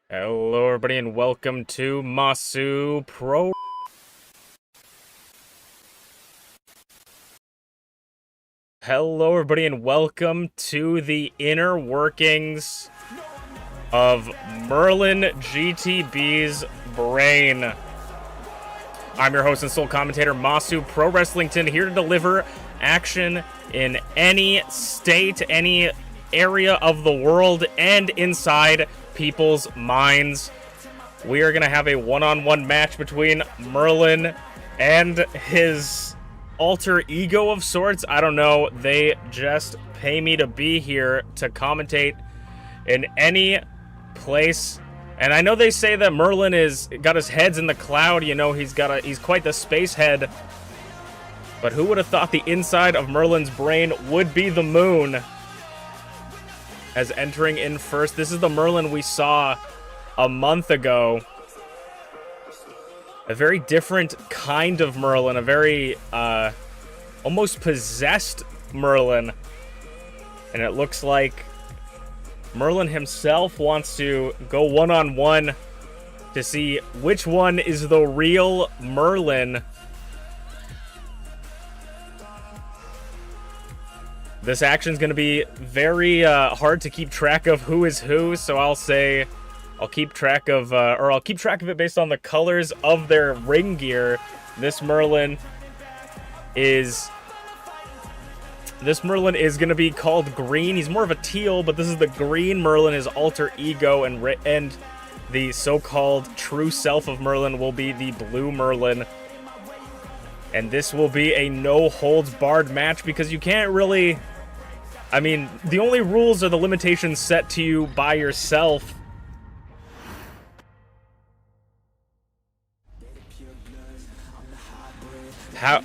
Hello everybody and welcome to Masu Pro. Hello everybody and welcome to the inner workings of MerlinGTB's brain. I'm your host and sole commentator, Masu Pro Wrestlington, here to deliver action in any state, any area of the world, and inside people's minds. We are going to have a one-on-one match between Merlin and his alter ego of sorts. I don't know. They just pay me to be here to commentate in any place. And I know they say that Merlin is got his head's in the cloud, you know, he's quite the space head. But who would have thought the inside of Merlin's brain would be the moon? As entering in first, this is the Merlin we saw a month ago. A very different kind of Merlin, a very almost possessed Merlin. And it looks like Merlin himself wants to go one-on-one to see which one is the real Merlin. This action's going to be very hard to keep track of who is who, so I'll keep track of it based on the colors of their ring gear. This Merlin is going to be called green. He's more of a teal, but this is the green Merlin, his alter ego, and the so-called true self of Merlin will be the blue Merlin. And this will be a no-holds-barred match because you can't really... I mean, the only rules are the limitations set to you by yourself.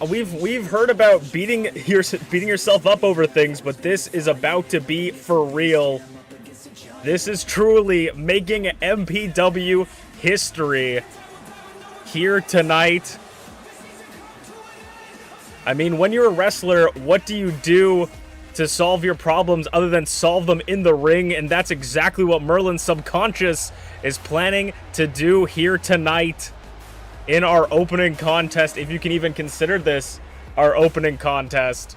We've heard about beating yourself up over things, but this is about to be for real. This is truly making MPW history here tonight. I mean, when you're a wrestler, what do you do to solve your problems other than solve them in the ring? And that's exactly what Merlin's subconscious is planning to do here tonight in our opening contest, if you can even consider this our opening contest.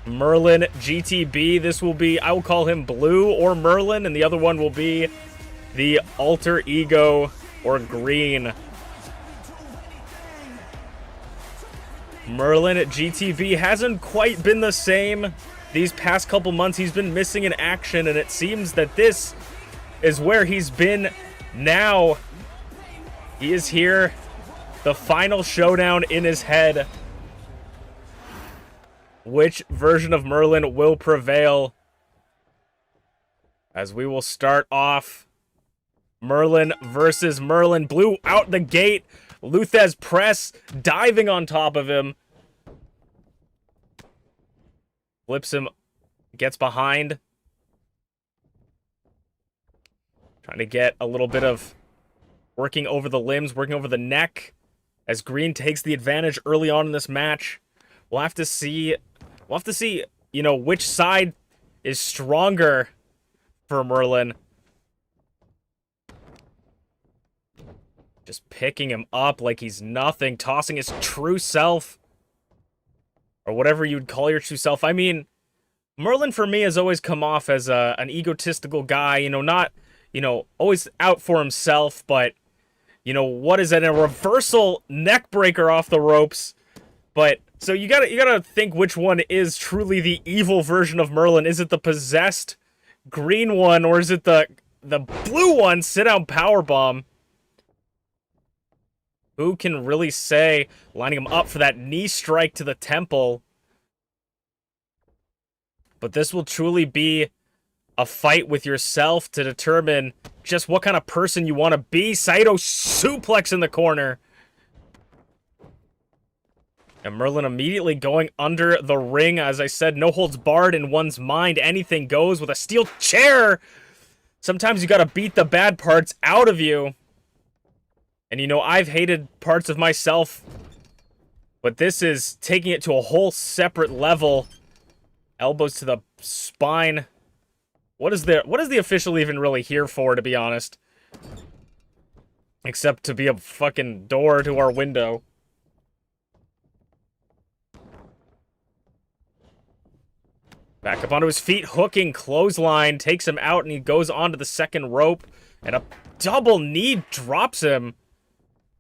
MerlinGTB, this will be, I will call him Blue or Merlin, and the other one will be the alter ego or Green. MerlinGTB hasn't quite been the same these past couple months. He's been missing in action, and it seems that this is where he's been now. He is here. The final showdown in his head. Which version of Merlin will prevail? As we will start off Merlin versus Merlin. Blue out the gate. Luthez press, diving on top of him. Flips him, gets behind. Trying to get a little bit of working over the limbs, working over the neck. As Green takes the advantage early on in this match. We'll have to see, you know, which side is stronger for Merlin. Just picking him up like he's nothing, tossing his true self. Or whatever you'd call your true self. I mean, Merlin for me has always come off as an egotistical guy, you know, not, you know, always out for himself, but, you know, what is it? A reversal neck breaker off the ropes. But, so you gotta think which one is truly the evil version of Merlin. Is it the possessed green one, or is it the blue one, sit down powerbomb? Who can really say? Lining him up for that knee strike to the temple. But this will truly be a fight with yourself to determine just what kind of person you want to be. Saito suplex in the corner. And Merlin immediately going under the ring. As I said, no holds barred in one's mind. Anything goes with a steel chair. Sometimes you got to beat the bad parts out of you. And, you know, I've hated parts of myself, but this is taking it to a whole separate level. Elbows to the spine. What is the official even really here for, to be honest? Except to be a fucking door to our window. Back up onto his feet, hooking, clothesline, takes him out, and he goes onto the second rope, and a double knee drops him.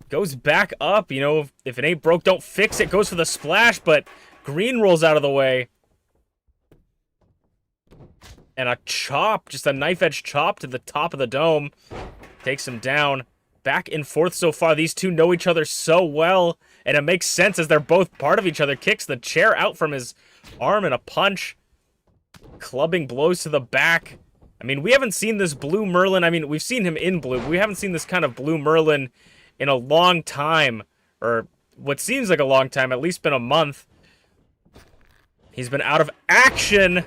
Goes back up, you know, if it ain't broke, don't fix it. Goes for the splash, but Green rolls out of the way. And a chop, just a knife-edge chop to the top of the dome. Takes him down. Back and forth so far. These two know each other so well, and it makes sense as they're both part of each other. Kicks the chair out from his arm and a punch. Clubbing blows to the back. I mean, we haven't seen this blue Merlin. I mean, we've seen him in blue, but we haven't seen this kind of blue Merlin in a long time. Or what seems like a long time, at least been a month. He's been out of action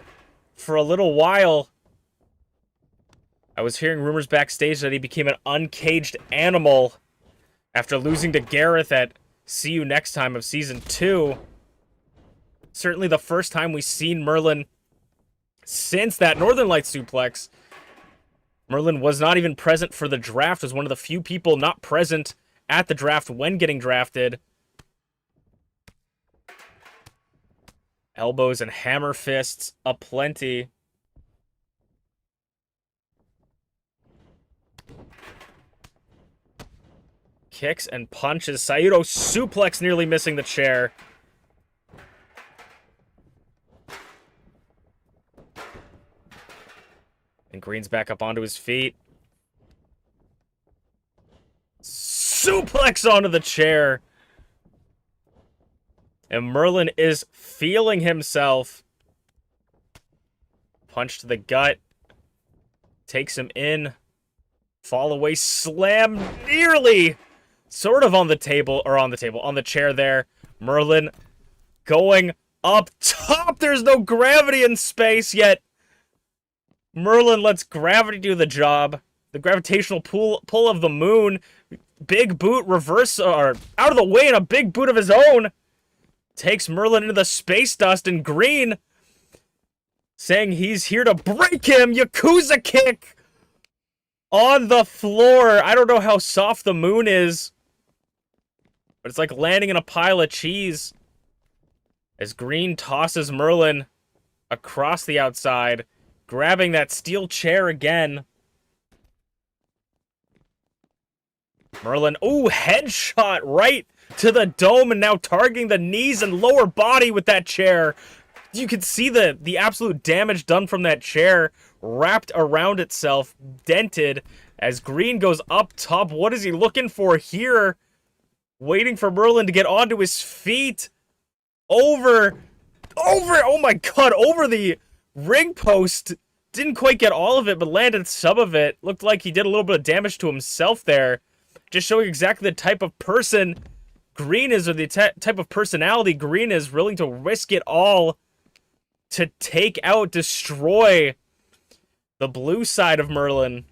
for a little while. I was hearing rumors backstage that he became an uncaged animal after losing to Garreth at See You Next Time of Season 2. Certainly the first time we've seen Merlin since that Northern Lights suplex. Merlin was not even present for the draft, was one of the few people not present at the draft when getting drafted. Elbows and hammer fists aplenty. Kicks and punches. Saito suplex, nearly missing the chair. And Green's back up onto his feet. Suplex onto the chair. And Merlin is feeling himself. Punch to the gut. Takes him in. Fall away. Slam nearly. Sort of on the table. Or on the chair there. Merlin going up top. There's no gravity in space yet. Merlin lets gravity do the job. The gravitational pull of the moon. Big boot reverse, or out of the way, and a big boot of his own. Takes Merlin into the space dust, and Green saying he's here to break him. Yakuza kick on the floor. I don't know how soft the moon is, but it's like landing in a pile of cheese. As Green tosses Merlin across the outside, grabbing that steel chair again. Merlin, ooh, headshot right to the dome, and now targeting the knees and lower body with that chair. You can see the absolute damage done from that chair wrapped around itself, dented, as Green goes up top. What is he looking for here? Waiting for Merlin to get onto his feet. Over, oh my god, over the ring post. Didn't quite get all of it, but landed some of it. Looked like he did a little bit of damage to himself there. Just showing exactly the type of person Green is, or the type of personality Green is, willing to risk it all to take out, destroy the blue side of Merlin.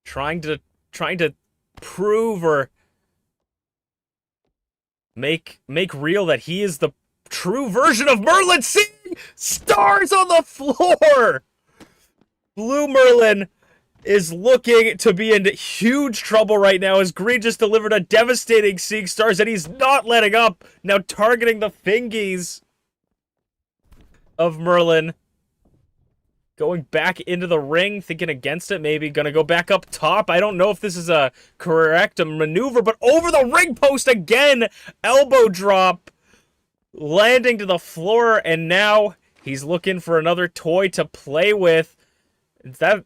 Trying to prove or make real that he is the true version of Merlin. Seeing stars on the floor. Blue Merlin is looking to be in huge trouble right now, as Green just delivered a devastating Seeing Stars, and he's not letting up. Now targeting the fingies of Merlin. Going back into the ring, thinking against it maybe. Gonna go back up top. I don't know if this is a correct maneuver, but over the ring post again. Elbow drop. Landing to the floor, and now he's looking for another toy to play with.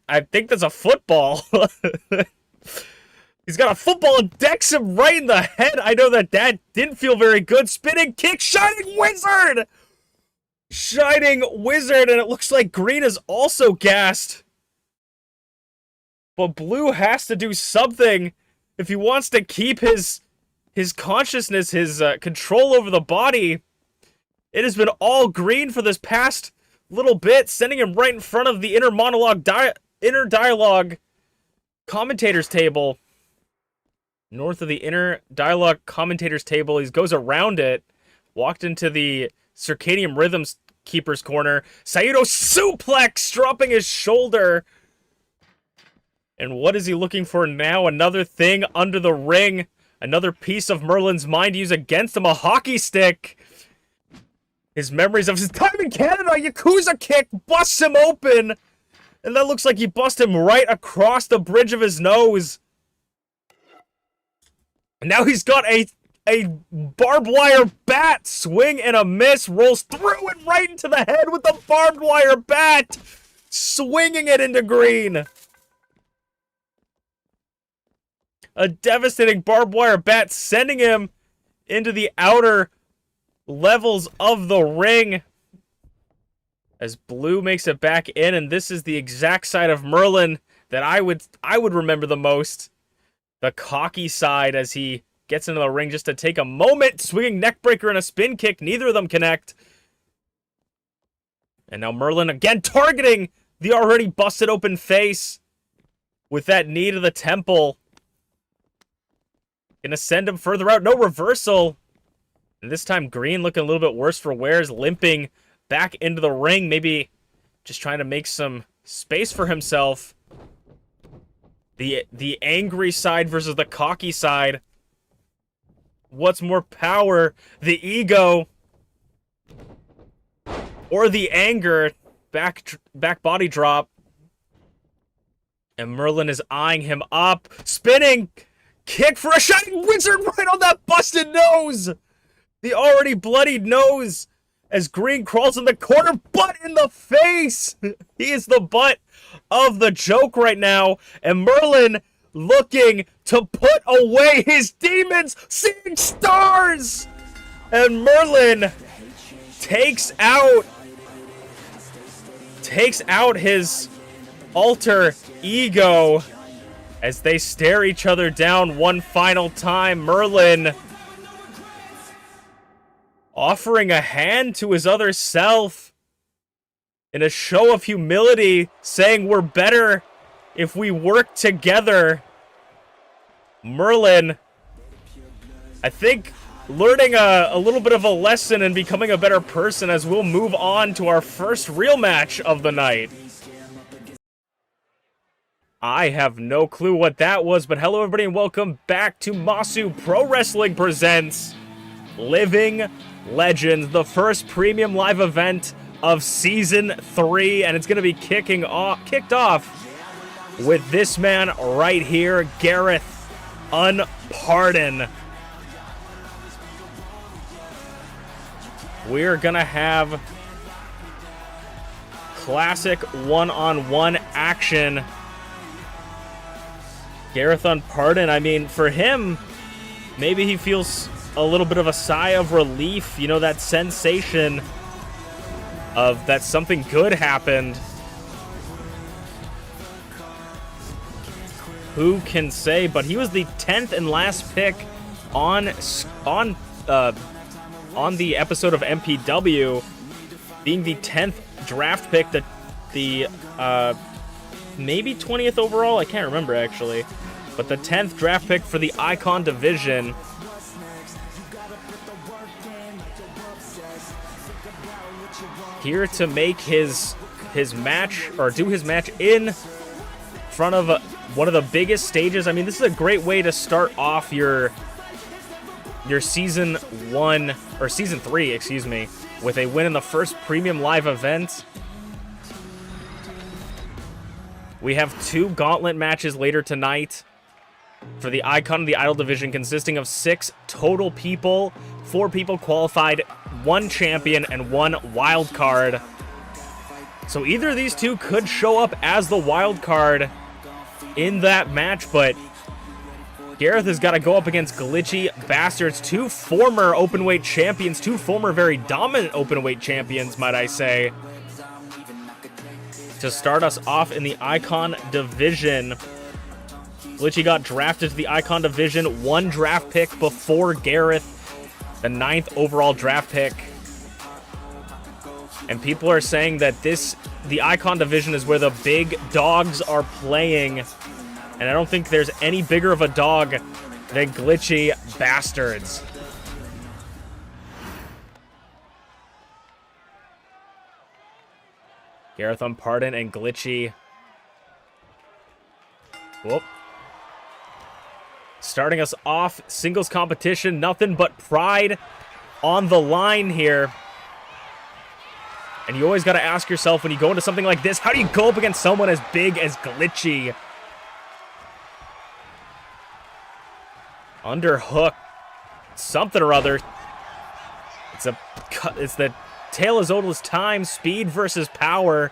I think that's a football. He's got a football and decks him right in the head. I know that didn't feel very good. Spinning kick, Shining Wizard! Shining Wizard, and it looks like Green is also gassed. But Blue has to do something if he wants to keep his consciousness, his control over the body. It has been all Green for this past little bit, sending him right in front of the inner dialogue commentators table. North of the inner dialogue commentators table, he goes around it, walked into the Circadian Rhythms keeper's corner. Saito suplex, dropping his shoulder. And what is he looking for now? Another thing under the ring. Another piece of Merlin's mind to use against him. A hockey stick. His memories of his time in Canada. Yakuza kick busts him open. And that looks like he busted him right across the bridge of his nose. And now he's got a barbed wire bat. Swing and a miss. Rolls through it right into the head with the barbed wire bat. Swinging it into green. A devastating barbed wire bat sending him into the outer levels of the ring. As Blue makes it back in, and this is the exact side of Merlin that I would remember the most. The cocky side as he gets into the ring just to take a moment. Swinging neckbreaker and a spin kick. Neither of them connect. And now Merlin again targeting the already busted open face with that knee to the temple. Gonna send him further out. No reversal. And this time Green looking a little bit worse for wear, limping back into the ring. Maybe just trying to make some space for himself. The angry side versus the cocky side. What's more power? The ego or the anger? Back body drop. And Merlin is eyeing him up. Spinning kick for a Shining Wizard right on that busted nose. The already bloodied nose as Green crawls in the corner. Butt in the face. He is the butt of the joke right now. And Merlin looking to put away his demons. Seeing stars. And Merlin takes out his alter ego as they stare each other down one final time. Merlin offering a hand to his other self in a show of humility, saying we're better if we work together. Merlin, I think, learning a little bit of a lesson and becoming a better person as we'll move on to our first real match of the night. I have no clue what that was, but hello everybody and welcome back to Masu Pro Wrestling presents Living Legends, the first premium live event of Season 3, and it's going to be kicked off with this man right here, Garreth, Unported. We're going to have classic one-on-one action. Garreth Unported, I mean, for him, maybe he feels a little bit of a sigh of relief, you know, that sensation of that something good happened. Who can say? But he was the 10th and last pick on the episode of MPW, being the 10th draft pick, the maybe 20th overall, I can't remember actually, but the 10th draft pick for the Icon division. Here to make his match, or do his match in front of one of the biggest stages. I mean, this is a great way to start off your season 1, or season 3, excuse me, with a win in the first premium live event. We have 2 gauntlet matches later tonight for the Icon of the Idol division, consisting of 6 total people. 4 people qualified, 1 champion, and 1 wild card. So either of these 2 could show up as the wild card in that match, but Garreth has got to go up against GlitchyBasturds, 2 former openweight champions, 2 former very dominant openweight champions, might I say, to start us off in the Icon division. Glitchy got drafted to the Icon division, 1 draft pick before Garreth, the 9th overall draft pick. And people are saying that the Icon division is where the big dogs are playing. And I don't think there's any bigger of a dog than GlitchyBasturds. Garreth, Unported, and Glitchy. Whoop. Starting us off, singles competition, nothing but pride on the line here. And you always got to ask yourself when you go into something like this, how do you go up against someone as big as Glitchy? Underhook. Something or other. It's the Tale as Old as Time, speed versus power.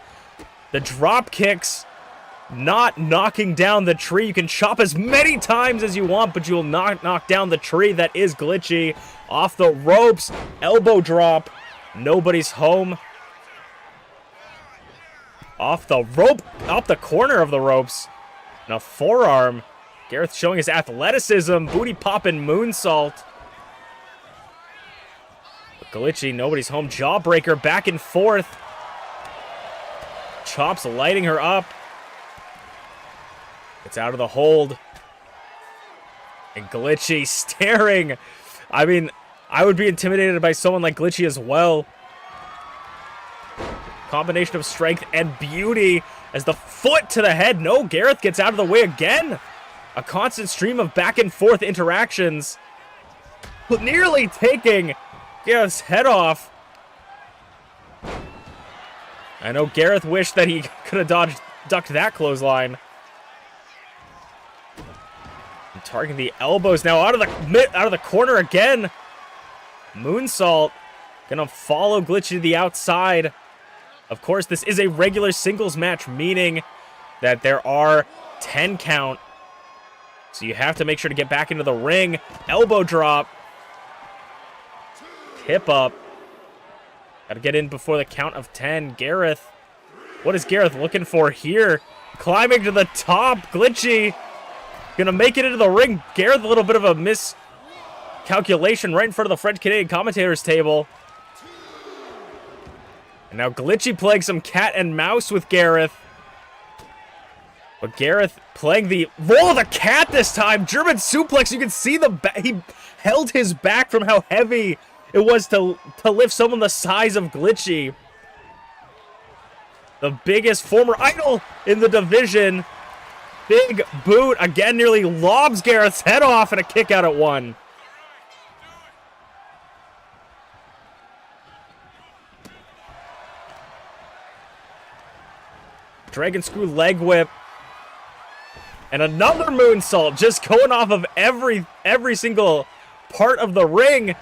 The drop kicks not knocking down the tree. You can chop as many times as you want, but you will not knock down the tree. That is Glitchy. Off the ropes, elbow drop. Nobody's home. Off the rope, off the corner of the ropes. And a forearm. Garreth showing his athleticism. Booty popping moonsault. Glitchy, nobody's home. Jawbreaker back and forth. Chops lighting her up. It's out of the hold. And Glitchy staring. I mean, I would be intimidated by someone like Glitchy as well. Combination of strength and beauty as the foot to the head. No, Garreth gets out of the way again. A constant stream of back and forth interactions. Nearly taking Gareth's head off. I know Garreth wished that he could have ducked that clothesline. And targeting the elbows now out of the corner again. Moonsault gonna follow Glitchy to the outside. Of course, this is a regular singles match, meaning that there are 10 count. So you have to make sure to get back into the ring. Elbow drop. Hip up. Gotta get in before the count of 10. Garreth. What is Garreth looking for here? Climbing to the top. Glitchy. Gonna make it into the ring. Garreth, a little bit of a miscalculation right in front of the French-Canadian commentators table. And now Glitchy playing some cat and mouse with Garreth. But Garreth playing the roll of the cat this time. German suplex. You can see he held his back from how heavy it was to lift someone the size of Glitchy. The biggest former idol in the division. Big boot. Again, nearly lobs Garreth's head off and a kick out at 1. Dragon screw leg whip. And another moonsault, just going off of every single part of the ring.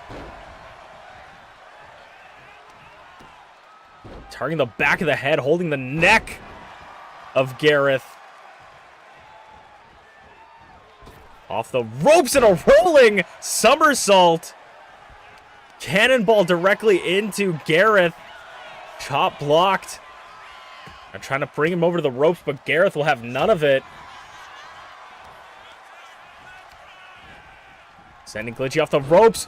Targeting the back of the head, holding the neck of Garreth. Off the ropes and a rolling somersault. Cannonball directly into Garreth. Chop blocked. I'm trying to bring him over to the ropes, but Garreth will have none of it. Sending Glitchy off the ropes.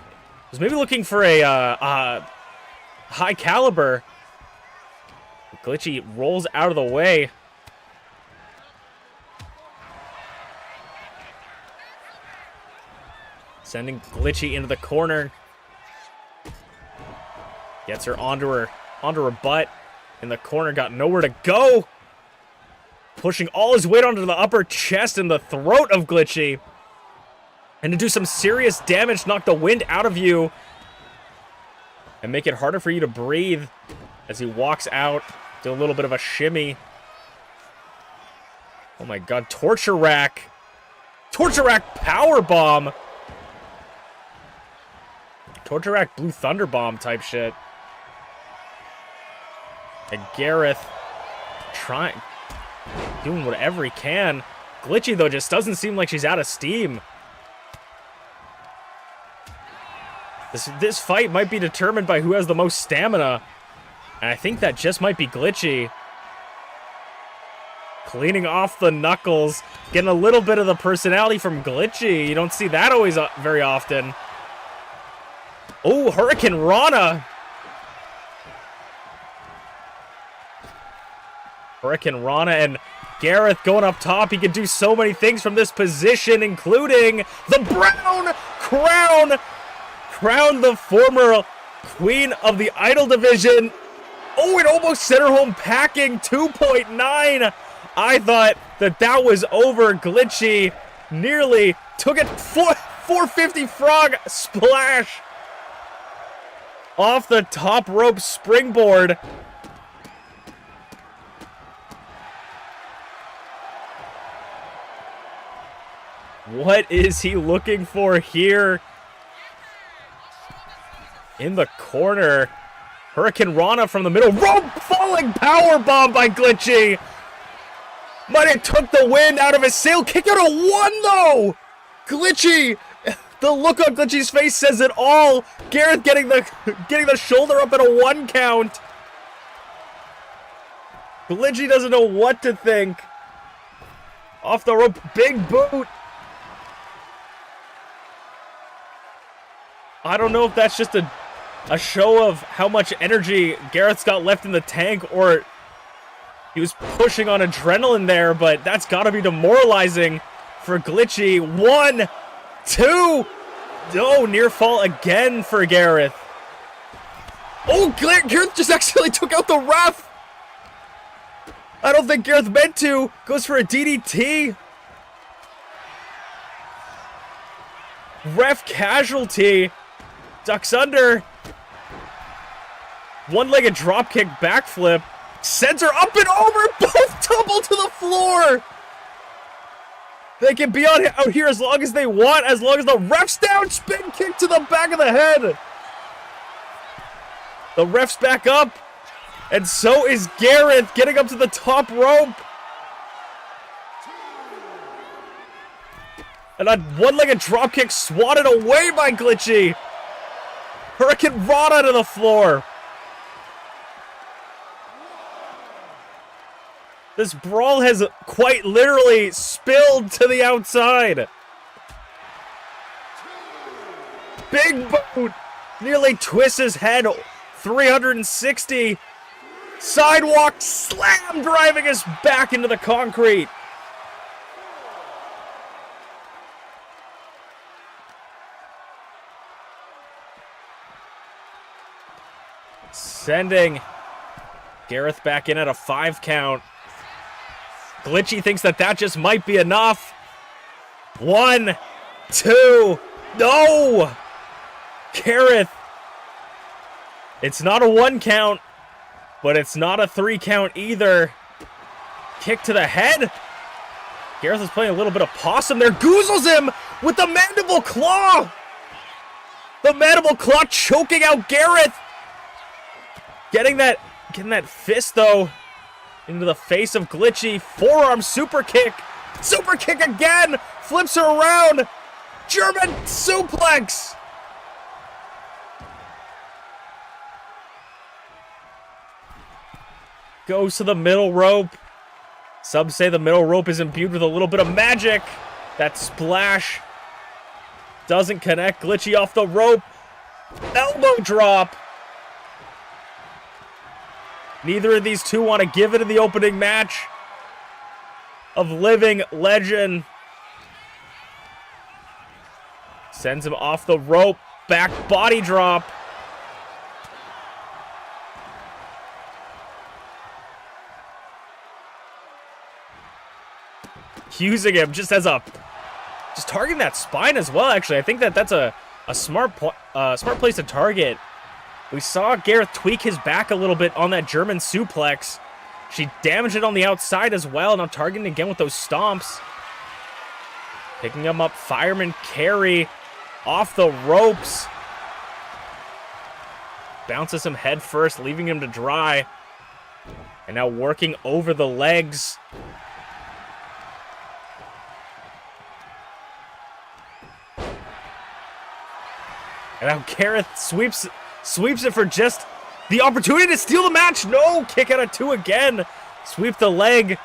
Was maybe looking for a high caliber. Glitchy rolls out of the way. Sending Glitchy into the corner. Gets her onto her butt. In the corner, got nowhere to go. Pushing all his weight onto the upper chest and the throat of Glitchy. And to do some serious damage, knock the wind out of you. And make it harder for you to breathe as he walks out. Do a little bit of a shimmy. Oh my god, torture rack. Torture rack power bomb. Torture rack blue thunder bomb type shit. And Garreth doing whatever he can. Glitchy, though, just doesn't seem like she's out of steam. This fight might be determined by who has the most stamina. And I think that just might be Glitchy. Cleaning off the knuckles. Getting a little bit of the personality from Glitchy. You don't see that always very often. Oh, Hurricane Rana. Hurricane Rana and Garreth going up top. He can do so many things from this position, including the brown crown. Crown the former queen of the idol division. Oh, it almost sent her home packing. 2.9. I thought that was over. Glitchy nearly took it. 450 frog splash off the top rope springboard. What is he looking for here? In the corner. Hurricane Rana from the middle. Rope falling power bomb by Glitchy. But it took the wind out of his sail. Kick out a 1 though. Glitchy. The look on Glitchy's face says it all. Garreth getting the shoulder up at a 1 count. Glitchy doesn't know what to think. Off the rope, big boot. I don't know if that's just a show of how much energy Garreth's got left in the tank, or he was pushing on adrenaline there, but that's got to be demoralizing for Glitchy. 1, 2. Oh, near fall again for Garreth. Oh, Garreth just accidentally took out the ref. I don't think Garreth meant to. Goes for a DDT. Ref casualty. Ducks under. One-legged dropkick backflip. Sends her up and over. Both tumble to the floor. They can be out here as long as they want, as long as the ref's down. Spin kick to the back of the head. The ref's back up. And so is Garreth getting up to the top rope. And a one-legged dropkick swatted away by Glitchy. Hurricane Rana to the floor. This brawl has quite literally spilled to the outside. Big boot. Nearly twists his head. 360. Sidewalk slam, driving us back into the concrete. Sending Garreth back in at a 5 count. Glitchy thinks that just might be enough. 1, 2, no! Garreth. It's not a 1 count, but it's not a 3 count either. Kick to the head. Garreth is playing a little bit of possum there. Goozles him with the mandible claw. The mandible claw choking out Garreth. Getting that fist though into the face of Glitchy. Forearm super kick. Super kick again. Flips her around. German suplex. Goes to the middle rope. Some say the middle rope is imbued with a little bit of magic. That splash doesn't connect. Glitchy off the rope. Elbow drop. Neither of these two want to give it in the opening match of Living Legend. Sends him off the rope. Back body drop. Using him just targeting that spine as well. Actually, I think that's a smart place to target. We saw Garreth tweak his back a little bit on that German suplex. She damaged it on the outside as well. Now targeting again with those stomps. Picking him up, fireman carry off the ropes. Bounces him head first, leaving him to dry. And now working over the legs. And now Garreth sweeps it for just the opportunity to steal the match. No, kick out of 2 again. Sweep the leg.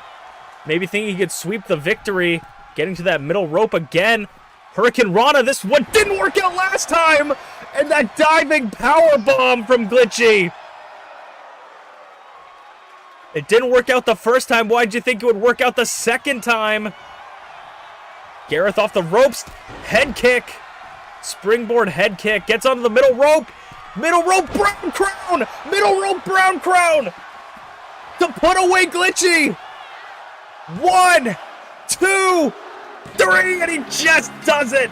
Maybe thinking he could sweep the victory. Getting to that middle rope again. Hurricane Rana, this one didn't work out last time. And that diving power bomb from Glitchy. It didn't work out the first time. Why'd you think it would work out the second time? Garreth off the ropes. Head kick. Springboard head kick. Gets onto the middle rope. Middle rope brown crown! Middle rope brown crown! To put away Glitchy! 1, 2, 3, and he just does it!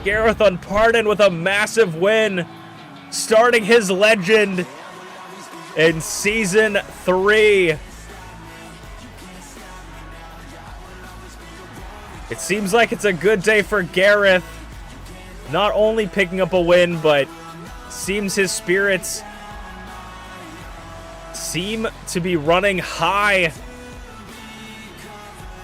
Garreth Unported with a massive win, starting his legend in Season 3. It seems like it's a good day for Garreth. Not only picking up a win, but seems his spirits seem to be running high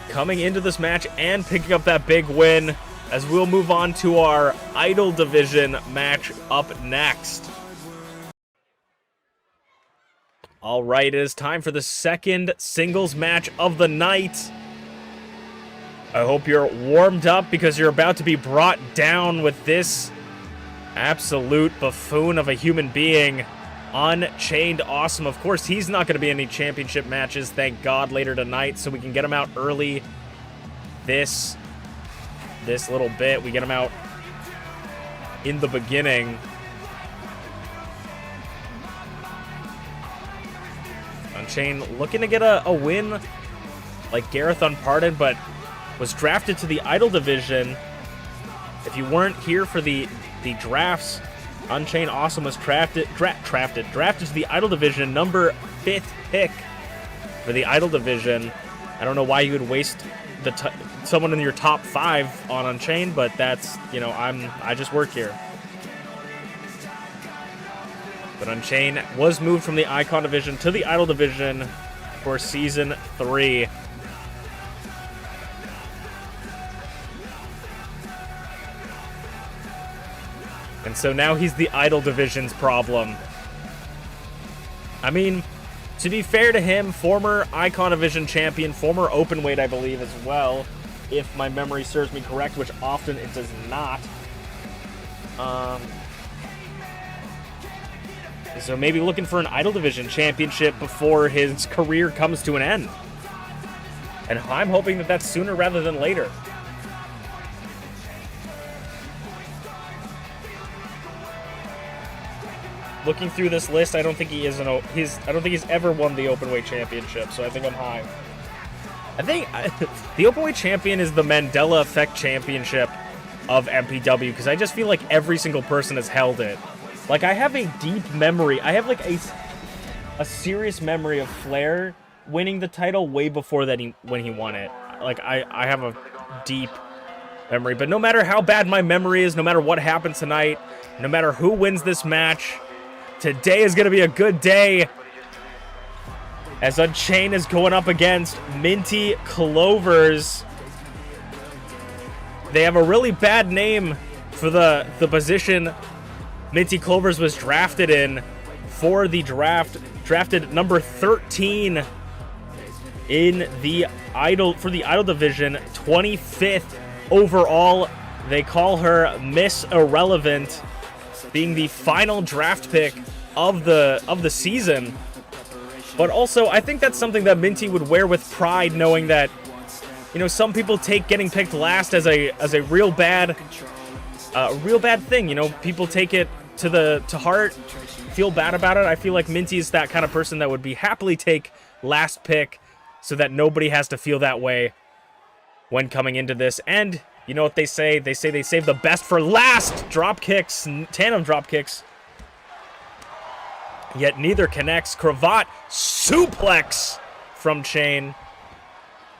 coming into this match and picking up that big win, as we'll move on to our Idol Division match up next. All right, it is time for the second singles match of the night. I hope you're warmed up because you're about to be brought down with this absolute buffoon of a human being, UnchainedAwesome. Of course, he's not going to be in any championship matches, thank God, later tonight, so we can get him out early this little bit. We get him out in the beginning. Unchained looking to get a win like Garreth Unported, but was drafted to the Idol Division. If you weren't here for the drafts, UnchainedAwesome was drafted to the Idol Division, number 5th pick for the Idol Division. I don't know why you would waste someone in your top 5 on Unchained, but that's, you know, I just work here. But Unchained was moved from the Icon Division to the Idol Division for Season 3. And so now he's the Idol Division's problem. I mean, to be fair to him, former Icon Division champion, former Openweight, I believe, as well, if my memory serves me correct, which often it does not. So maybe looking for an Idol Division championship before his career comes to an end. And I'm hoping that that's sooner rather than later. Looking through this list, I don't think he is I don't think he's ever won the Openweight Championship, so I think I'm high. I think the Openweight Champion is the Mandela Effect Championship of MPW, because I just feel like every single person has held it. Like, I have a deep memory. I have, like, a serious memory of Flair winning the title way before that when he won it. Like, I have a deep memory. But no matter how bad my memory is, no matter what happens tonight, no matter who wins this match, today is going to be a good day, as Unchained is going up against MintyClovers. They have a really bad name for the position MintyClovers was drafted in for the draft. Drafted number 13 in the Idol Division, 25th overall. They call her Miss Irrelevant, being the final draft pick of the season. But also, I think that's something that Minty would wear with pride, knowing that, you know, some people take getting picked last as a real bad thing. You know, people take it to heart, feel bad about it. I feel like Minty's that kind of person that would be happily take last pick, so that nobody has to feel that way when coming into this. And you know what they say? They say they save the best for last. Drop kicks, tandem drop kicks. Yet neither connects. Cravat suplex from Chain.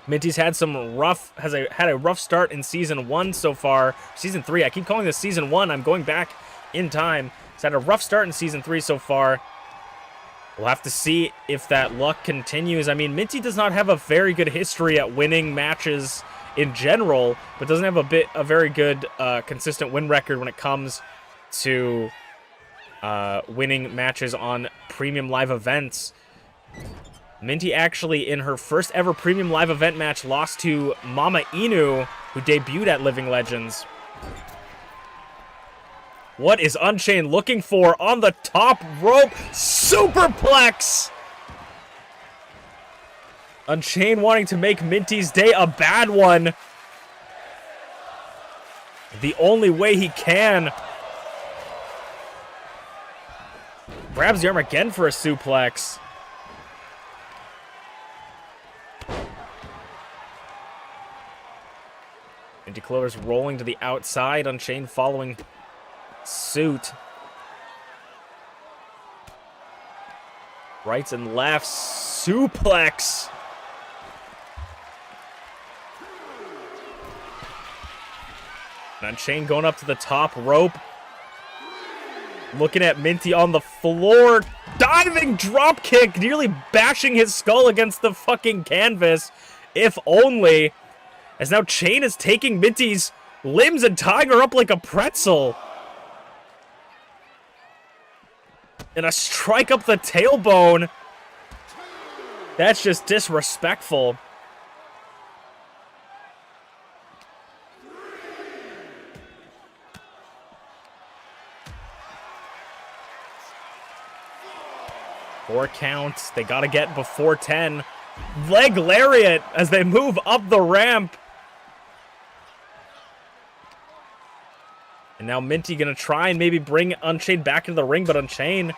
Minty's had had a rough start in Season 1 so far. Season 3. I keep calling this Season 1. I'm going back in time. He's had a rough start in Season 3 so far. We'll have to see if that luck continues. I mean, Minty does not have a very good history at winning matches in general, but doesn't have a very good consistent win record when it comes to winning matches on premium live events. Minty actually, in her first ever premium live event match, lost to MamaInu, who debuted at Living Legends. What is Unchained looking for on the top rope? Superplex! Unchained wanting to make Minty's day a bad one. the only way he can. Grabs the arm again for a suplex. MintyClovers rolling to the outside. Unchained following suit. Rights and lefts. Suplex. Unchained going up to the top rope. Looking at Minty on the floor. Diving drop kick. Nearly bashing his skull against the fucking canvas. If only. As now Chain is taking Minty's limbs and tying her up like a pretzel. And a strike up the tailbone. That's just disrespectful. Four counts. They got to get before 10. Leg lariat as they move up the ramp. And now Minty going to try and maybe bring Unchained back into the ring, but Unchained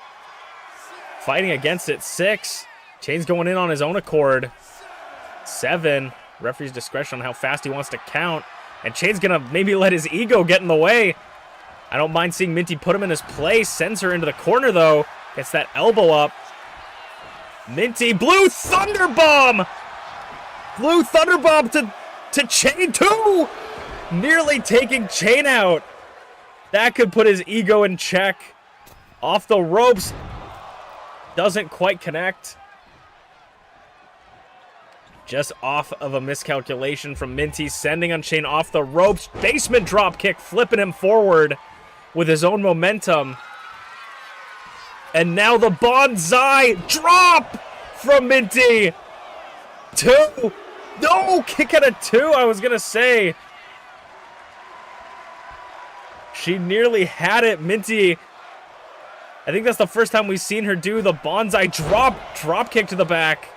fighting against it. 6. Chain's going in on his own accord. 7. Referee's discretion on how fast he wants to count. And Chain's going to maybe let his ego get in the way. I don't mind seeing Minty put him in his place. Sends her into the corner, though. Gets that elbow up. Minty, Blue Thunderbomb! Blue Thunderbomb to Chain 2! Nearly taking Chain out. That could put his ego in check. Off the ropes. Doesn't quite connect. Just off of a miscalculation from Minty, sending Unchained off the ropes. Basement drop kick, flipping him forward with his own momentum. And now the bonsai drop from Minty. 2. No, kick out of 2, I was going to say. She nearly had it. Minty, I think that's the first time we've seen her do the bonsai drop kick to the back.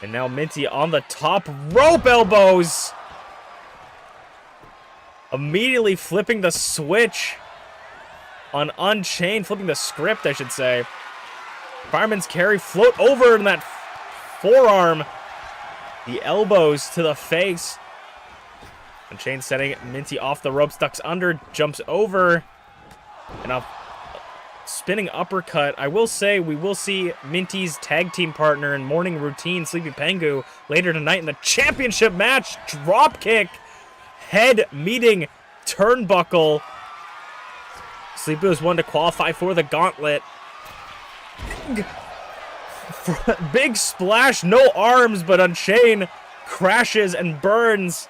And now Minty on the top rope elbows. Immediately flipping the switch on Unchained, flipping the script, I should say. Fireman's carry, float over in that forearm. The elbows to the face. Unchained setting Minty off the ropes, ducks under, jumps over. And a spinning uppercut. I will say we will see Minty's tag team partner and morning routine, TheSleepyPengu, later tonight in the championship match. Drop kick. Head meeting turnbuckle. Sleepy was one to qualify for the gauntlet. Big splash, no arms, but Unchained crashes and burns.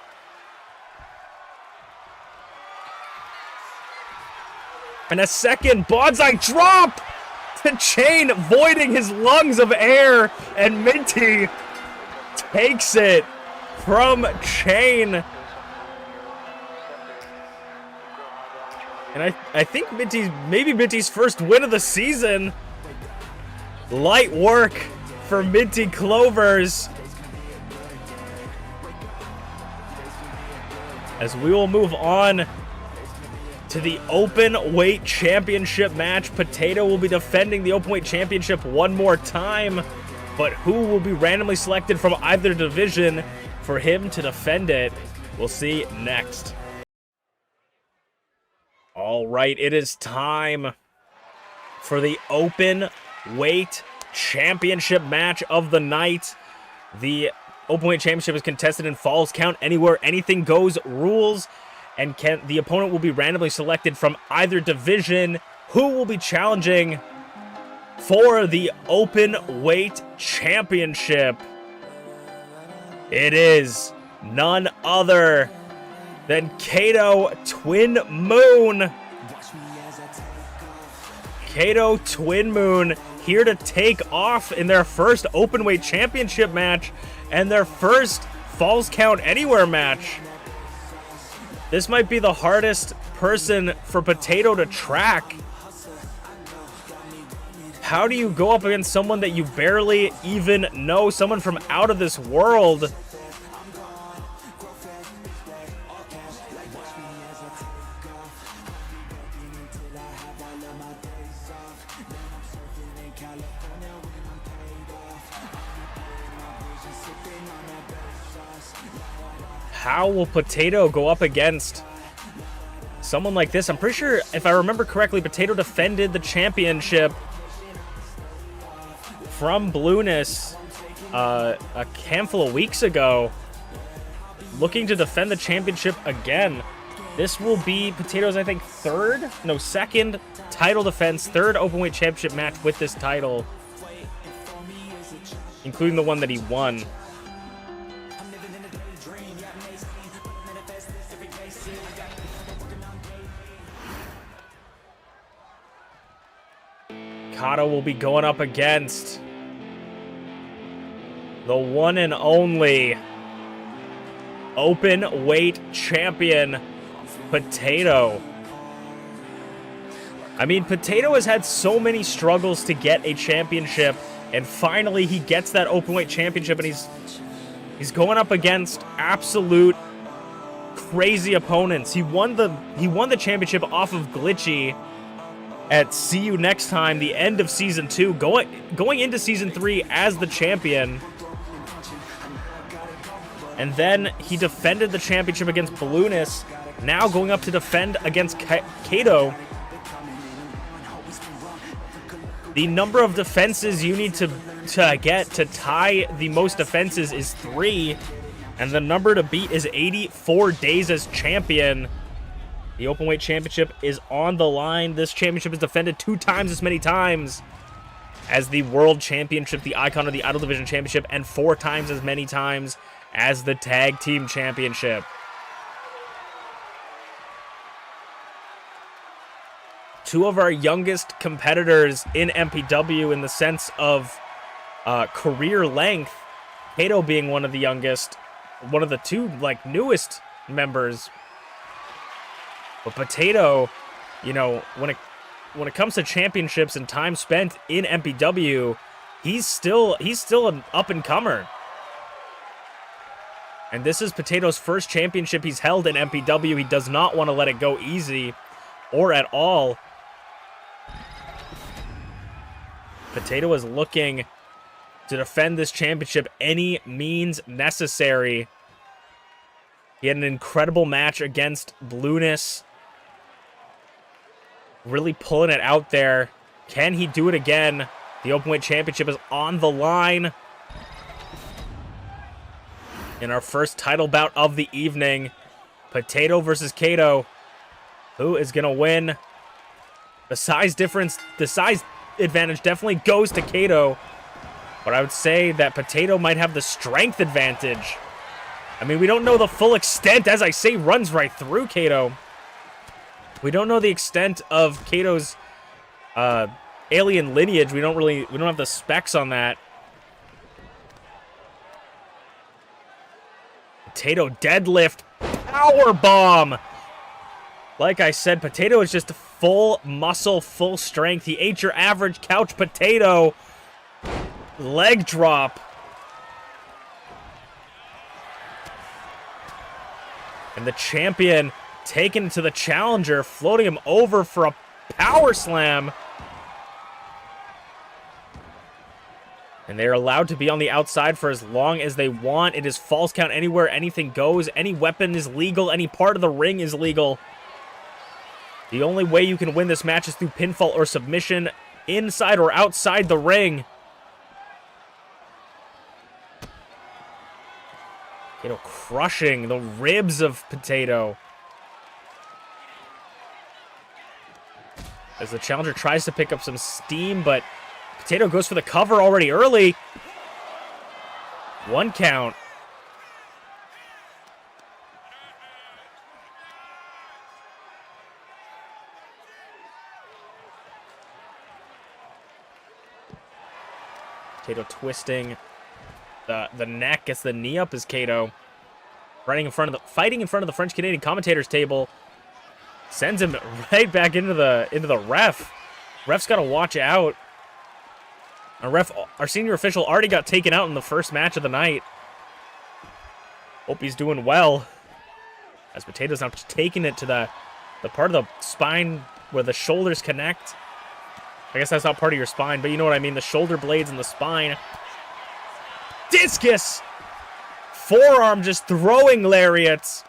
And a second bonsai drop to Chain, voiding his lungs of air, and Minty takes it from Chain. And I think maybe Minty's first win of the season. Light work for MintyClovers. As we will move on to the open weight championship match. Potato will be defending the open weight championship one more time. But who will be randomly selected from either division for him to defend it? We'll see next. All right, it is time for the open weight championship match of the night. The open weight championship is contested in falls count anywhere, anything goes rules, and the opponent will be randomly selected from either division. Who will be challenging for the open weight championship? It is none other than Kato Twin Moon. Kato Twin Moon here to take off in their first openweight championship match and their first falls count anywhere match. This might be the hardest person for Potato to track. How do you go up against someone that you barely even know, someone from out of this world? How will Potato go up against someone like this? I'm pretty sure, if I remember correctly, Potato defended the championship from Blueness a handful of weeks ago. Looking to defend the championship again. This will be Potato's, I think, second title defense, third openweight championship match with this title, including the one that he won. Kodo will be going up against the one and only open weight champion, Potato. I mean, Potato has had so many struggles to get a championship, and finally he gets that open weight championship, and he's going up against absolute crazy opponents. He won the championship off of Glitchy at See You Next Time, the end of Season 2, going into Season 3 as the champion. And then he defended the championship against Blueness, now going up to defend against Kato. The number of defenses you need to get to tie the most defenses is 3, and the number to beat is 84 days as champion. The Openweight Championship is on the line. This championship is defended 2 times as many times as the World Championship, the Icon of the Idol Division Championship, and 4 times as many times as the Tag Team Championship. Two of our youngest competitors in MPW in the sense of career length. Kato being one of the youngest, one of the 2 newest members. But Potato, you know, when it comes to championships and time spent in MPW, he's still an up-and-comer. And this is Potato's first championship he's held in MPW. He does not want to let it go easy or at all. Potato is looking to defend this championship any means necessary. He had an incredible match against Blueness. Really pulling it out there. Can he do it again? The Openweight Championship is on the line. In our first title bout of the evening, Potato versus Kato. Who is going to win? The size advantage definitely goes to Kato. But I would say that Potato might have the strength advantage. I mean, we don't know the full extent, as I say, runs right through Kato. We don't know the extent of Kato's alien lineage. We don't have the specs on that. Potato deadlift power bomb. Like I said, Potato is just full muscle, full strength. He ate your average couch potato. Leg drop. And the champion taken to the challenger, floating him over for a power slam. And they're allowed to be on the outside for as long as they want. It is false count anywhere, anything goes. Any weapon is legal. Any part of the ring is legal. The only way you can win this match is through pinfall or submission, inside or outside the ring. Potato crushing the ribs of Potato. As the challenger tries to pick up some steam, but Potato goes for the cover already early. 1 count. Potato twisting the neck, gets the knee up as Kato. Fighting in front of the French Canadian commentators table. Sends him right back into the ref. Ref's got to watch out. Our senior official already got taken out in the first match of the night. Hope he's doing well. As Potato's now just taking it to the part of the spine where the shoulders connect. I guess that's not part of your spine, but you know what I mean. The shoulder blades and the spine. Discus! Forearm just throwing lariats.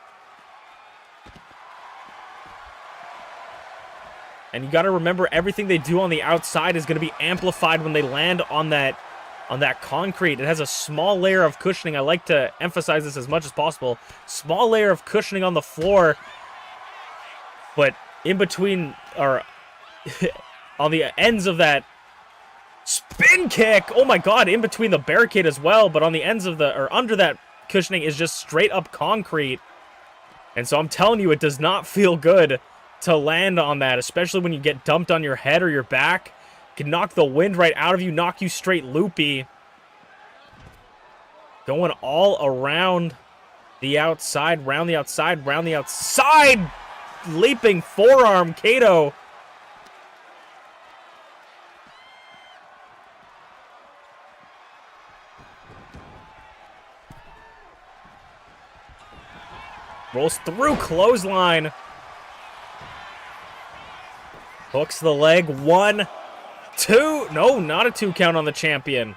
And you got to remember, everything they do on the outside is going to be amplified when they land on that concrete. It has a small layer of cushioning. I like to emphasize this as much as possible. Small layer of cushioning on the floor, but in between, or on the ends of that spin kick, oh my god, in between the barricade as well, but on the ends of or under that cushioning is just straight up concrete. And so I'm telling you, it does not feel good to land on that, especially when you get dumped on your head or your back. It can knock the wind right out of you, knock you straight loopy. Going all around the outside, round the outside, round the outside. Leaping forearm, Kato. Rolls through, clothesline. Hooks the leg, 1, 2. No, not a 2 count on the champion.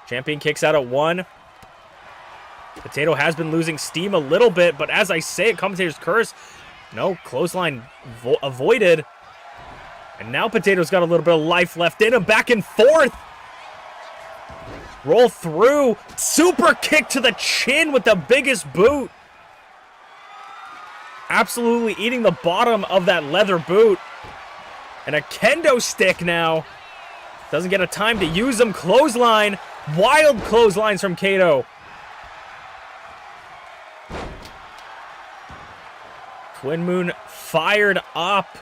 Champion kicks out at 1. Potato has been losing steam a little bit, but as I say it, commentator's curse. No, clothesline avoided. And now Potato's got a little bit of life left in him. Back and forth. Roll through. Super kick to the chin with the biggest boot. Absolutely eating the bottom of that leather boot. And a kendo stick now. Doesn't get a time to use them. Clothesline. Wild clotheslines from Kato. Twin Moon fired up.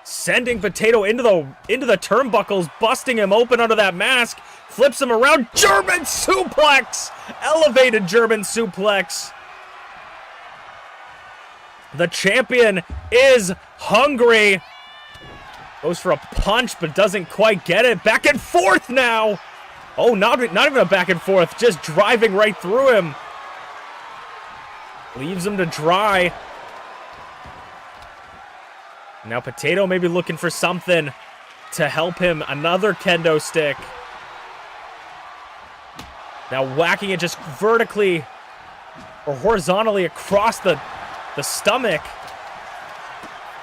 Sending Potato into the turnbuckles, busting him open under that mask. Flips him around. German suplex! Elevated German suplex. The champion is hungry. Goes for a punch, but doesn't quite get it. Back and forth now. Oh, not even a back and forth. Just driving right through him. Leaves him to dry. Now Potato may be looking for something to help him. Another kendo stick. Now whacking it just vertically or horizontally across the stomach.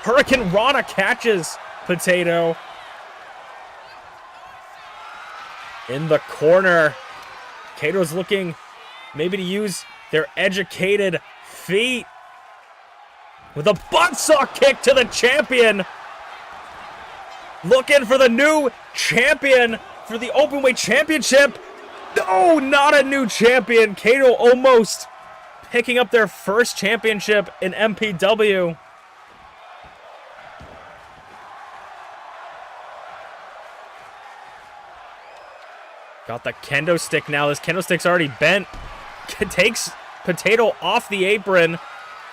Hurricane Rana catches Potato. In the corner. Kato's looking maybe to use their educated feet. With a buttsaw kick to the champion. Looking for the new champion for the Openweight Championship. No, not a new champion. Kato almost picking up their first championship in MPW. Got the kendo stick now. This kendo stick's already bent. Takes Potato off the apron.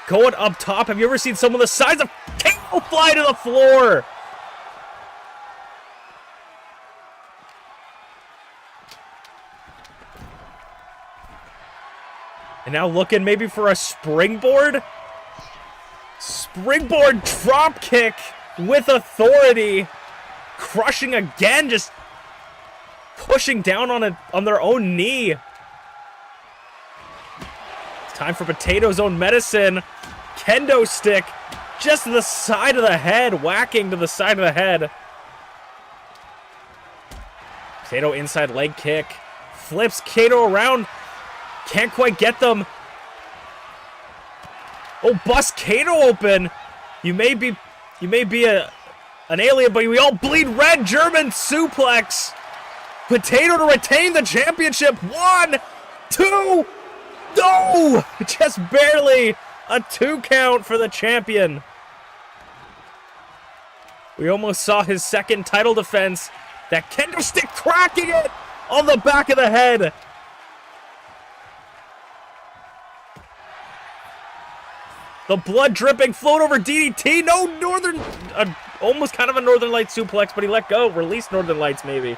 Going up top. Have you ever seen someone the size of Kato fly to the floor? And now looking maybe for a springboard. Springboard drop kick with authority. Crushing again, just pushing down on their own knee. It's time for Potato's own medicine. Kendo stick just to the side of the head. Whacking to the side of the head. Potato inside leg kick. Flips Kato around. Can't quite get them. Oh, bust Kato open. You may be an alien, but we all bleed red. German suplex. Potato to retain the championship. 1, 2. No! Just barely a 2 count for the champion. We almost saw his second title defense. That kendo stick cracking it on the back of the head. The blood dripping, float over DDT. No, almost kind of a Northern Lights suplex, but he let go. Released Northern Lights, maybe.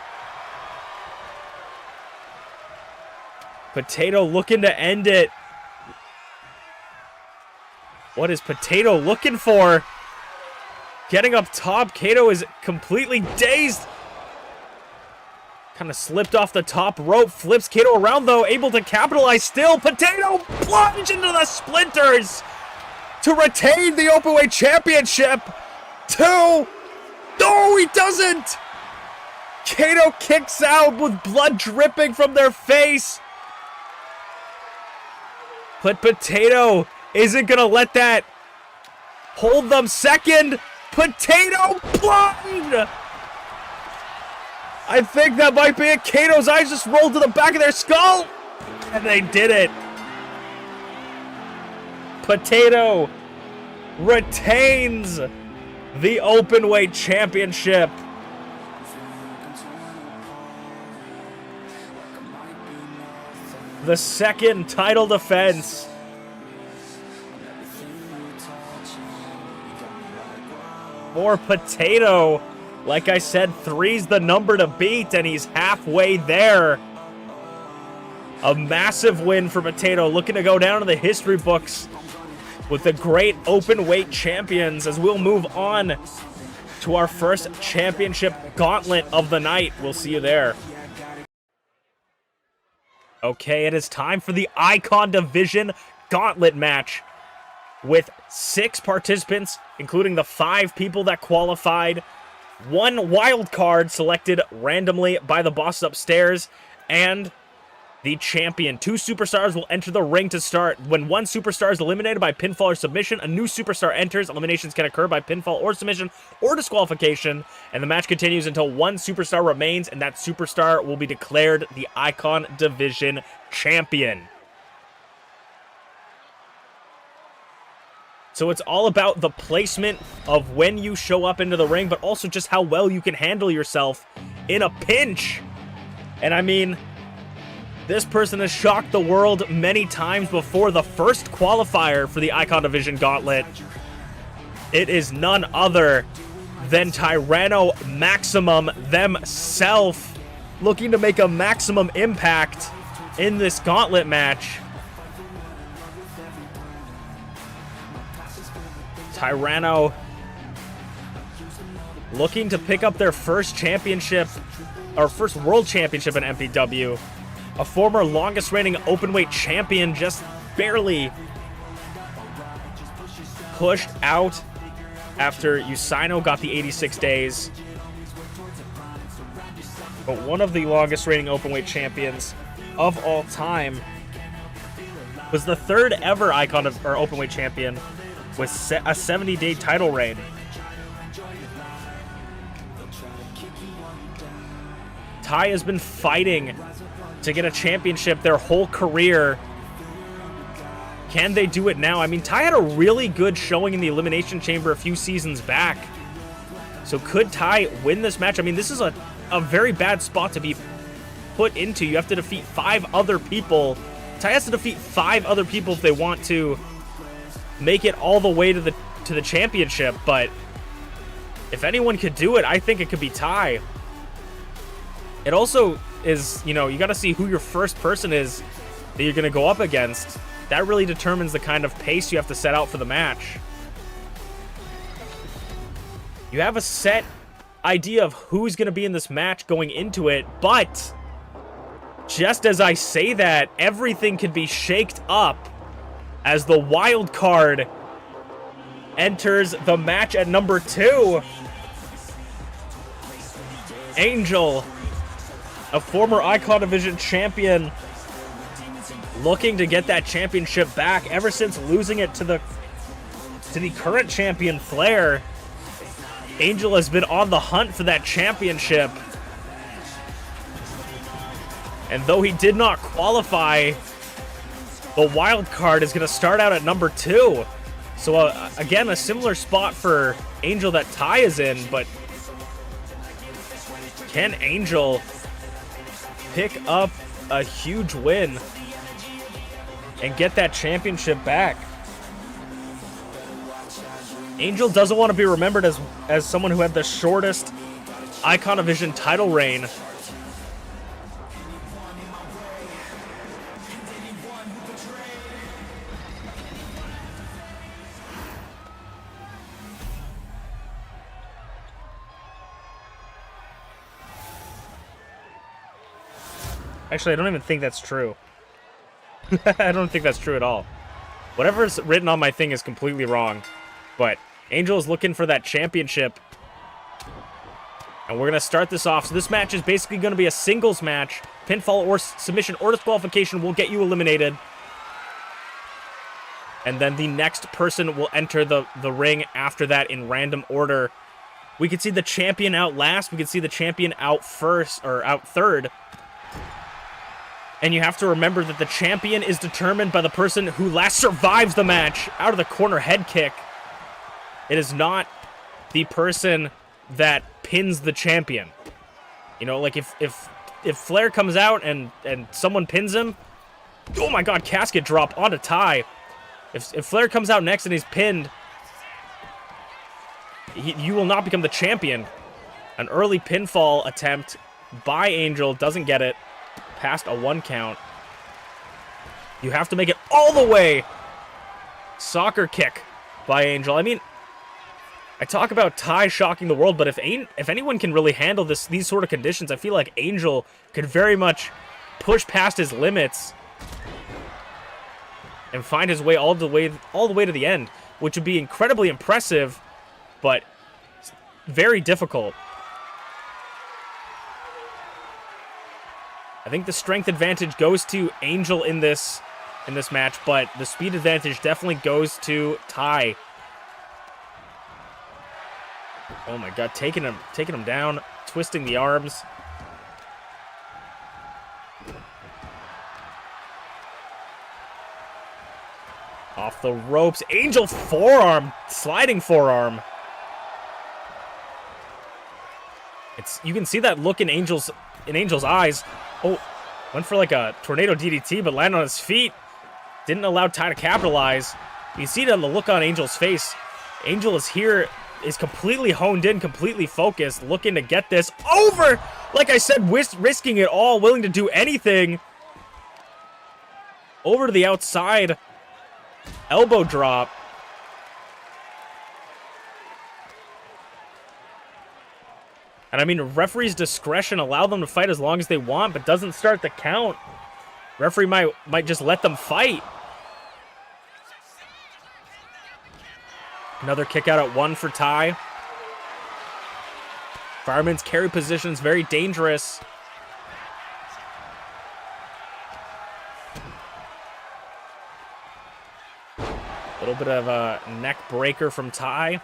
Potato looking to end it. What is Potato looking for? Getting up top, Kato is completely dazed. Kind of slipped off the top rope, flips Kato around though, able to capitalize still. Potato plunge into the splinters to retain the Openweight Championship. No, he doesn't. Kato kicks out with blood dripping from their face. But Potato isn't gonna let that hold them. Second, Potato plunge. I think that might be it. Kato's eyes just rolled to the back of their skull. And they did it. Potato retains the Openweight Championship. The second title defense. For Potato. Like I said, 3's the number to beat, and he's halfway there. A massive win for Potato, looking to go down in the history books with the great Openweight champions, as we'll move on to our first championship gauntlet of the night. We'll see you there. Okay, it is time for the Icon Division Gauntlet match with 6 participants, including the 5 people that qualified, 1 wild card selected randomly by the bosses upstairs, and the champion. 2 superstars will enter the ring to start. When 1 superstar is eliminated by pinfall or submission, a new superstar enters. Eliminations can occur by pinfall or submission or disqualification, and the match continues until 1 superstar remains, and that superstar will be declared the Icon Division champion. So it's all about the placement of when you show up into the ring, but also just how well you can handle yourself in a pinch. And I mean, this person has shocked the world many times before. The first qualifier for the Icon Division Gauntlet, it is none other than Tyranno Maximum themselves, looking to make a maximum impact in this gauntlet match. Tyranno looking to pick up their first championship, or first world championship in MPW. A former longest reigning openweight champion, just barely pushed out after Usaino got the 86 days. But one of the longest reigning openweight champions of all time, was the 3rd ever Icon of, or openweight champion with a 70-day title reign. Ty has been fighting to get a championship their whole career. Can they do it now? I mean, Ty had a really good showing in the Elimination Chamber a few seasons back. So could Ty win this match? I mean, this is a very bad spot to be put into. You have to defeat 5 other people. Ty has to defeat 5 other people if they want to make it all the way to the championship. But if anyone could do it, I think it could be Ty. It also is, you know, you got to see who your first person is that you're going to go up against. That really determines the kind of pace you have to set out for the match. You have a set idea of who's going to be in this match going into it, but just as I say that, everything can be shaked up as the wild card enters the match at number 2. Angel, a former Icon Division champion, looking to get that championship back ever since losing it to the current champion, Flair. Angel has been on the hunt for that championship. And though he did not qualify, the wild card is going to start out at number 2. So again, a similar spot for Angel that Ty is in, but can Angel pick up a huge win and get that championship back? Angel doesn't want to be remembered as someone who had the shortest Icon Division title reign. Actually, I don't even think that's true. I don't think that's true at all. Whatever's written on my thing is completely wrong. But Angel is looking for that championship. And we're going to start this off. So this match is basically going to be a singles match. Pinfall or submission or disqualification will get you eliminated. And then the next person will enter the ring after that in random order. We could see the champion out last. We could see the champion out first, or out third. And you have to remember that the champion is determined by the person who last survives the match out of the corner head kick. It is not the person that pins the champion. You know, like if Flair comes out and someone pins him, oh my god, casket drop onto Ty. If Flair comes out next and he's pinned, you will not become the champion. An early pinfall attempt by Angel, doesn't get it. Past a 1 count. You have to make it all the way. Soccer kick by Angel. I mean, I talk about Ty shocking the world, but if anyone can really handle these sort of conditions, I feel like Angel could very much push past his limits and find his way all the way to the end, which would be incredibly impressive, but very difficult. I think the strength advantage goes to Angel in this match, but the speed advantage definitely goes to Ty. Oh my god, taking him down, twisting the arms. Off the ropes, Angel forearm, sliding forearm. You can see that look in Angel's eyes. Oh, went for like a tornado DDT, but landed on his feet. Didn't allow Ty to capitalize. You see that the look on Angel's face. Angel is completely honed in, completely focused, looking to get this over. Like I said, risking it all, willing to do anything. Over to the outside. Elbow drop. And I mean, referee's discretion, allow them to fight as long as they want, but doesn't start the count. Referee might just let them fight. Another kick out at 1 for Ty. Fireman's carry position's very dangerous. A little bit of a neck breaker from Ty.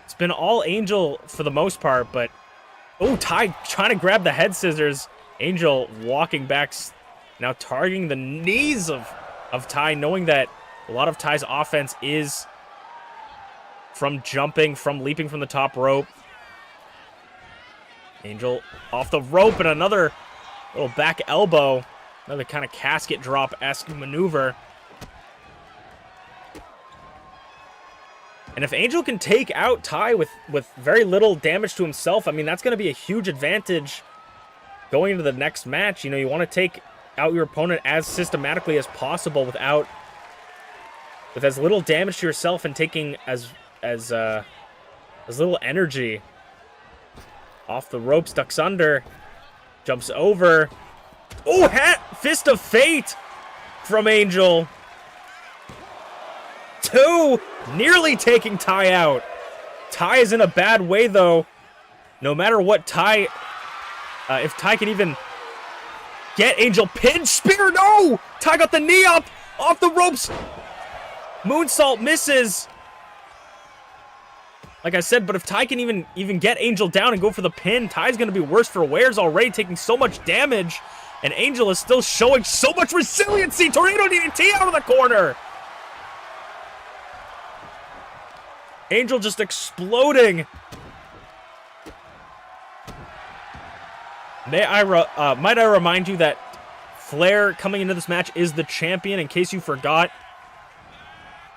It's been all Angel for the most part, but... Oh, Ty trying to grab the head scissors. Angel walking back, now targeting the knees of Ty, knowing that a lot of Ty's offense is from jumping, from leaping from the top rope. Angel off the rope and another little back elbow. Another kind of casket drop-esque maneuver. And if Angel can take out Ty with very little damage to himself, I mean, that's going to be a huge advantage going into the next match. You know, you want to take out your opponent as systematically as possible with as little damage to yourself and taking as little energy. Off the ropes, ducks under, jumps over. Oh, fist of fate from Angel. 2, nearly taking Ty out. Ty is in a bad way, though. No matter what Ty, if Ty can even get Angel pinned, spear, no! Ty got the knee up, off the ropes. Moonsault misses. Like I said, but if Ty can even get Angel down and go for the pin, Ty's going to be worse for wears already, taking so much damage. And Angel is still showing so much resiliency. Tornado DDT out of the corner. Angel just exploding. Might I remind you that Flair coming into this match is the champion, in case you forgot.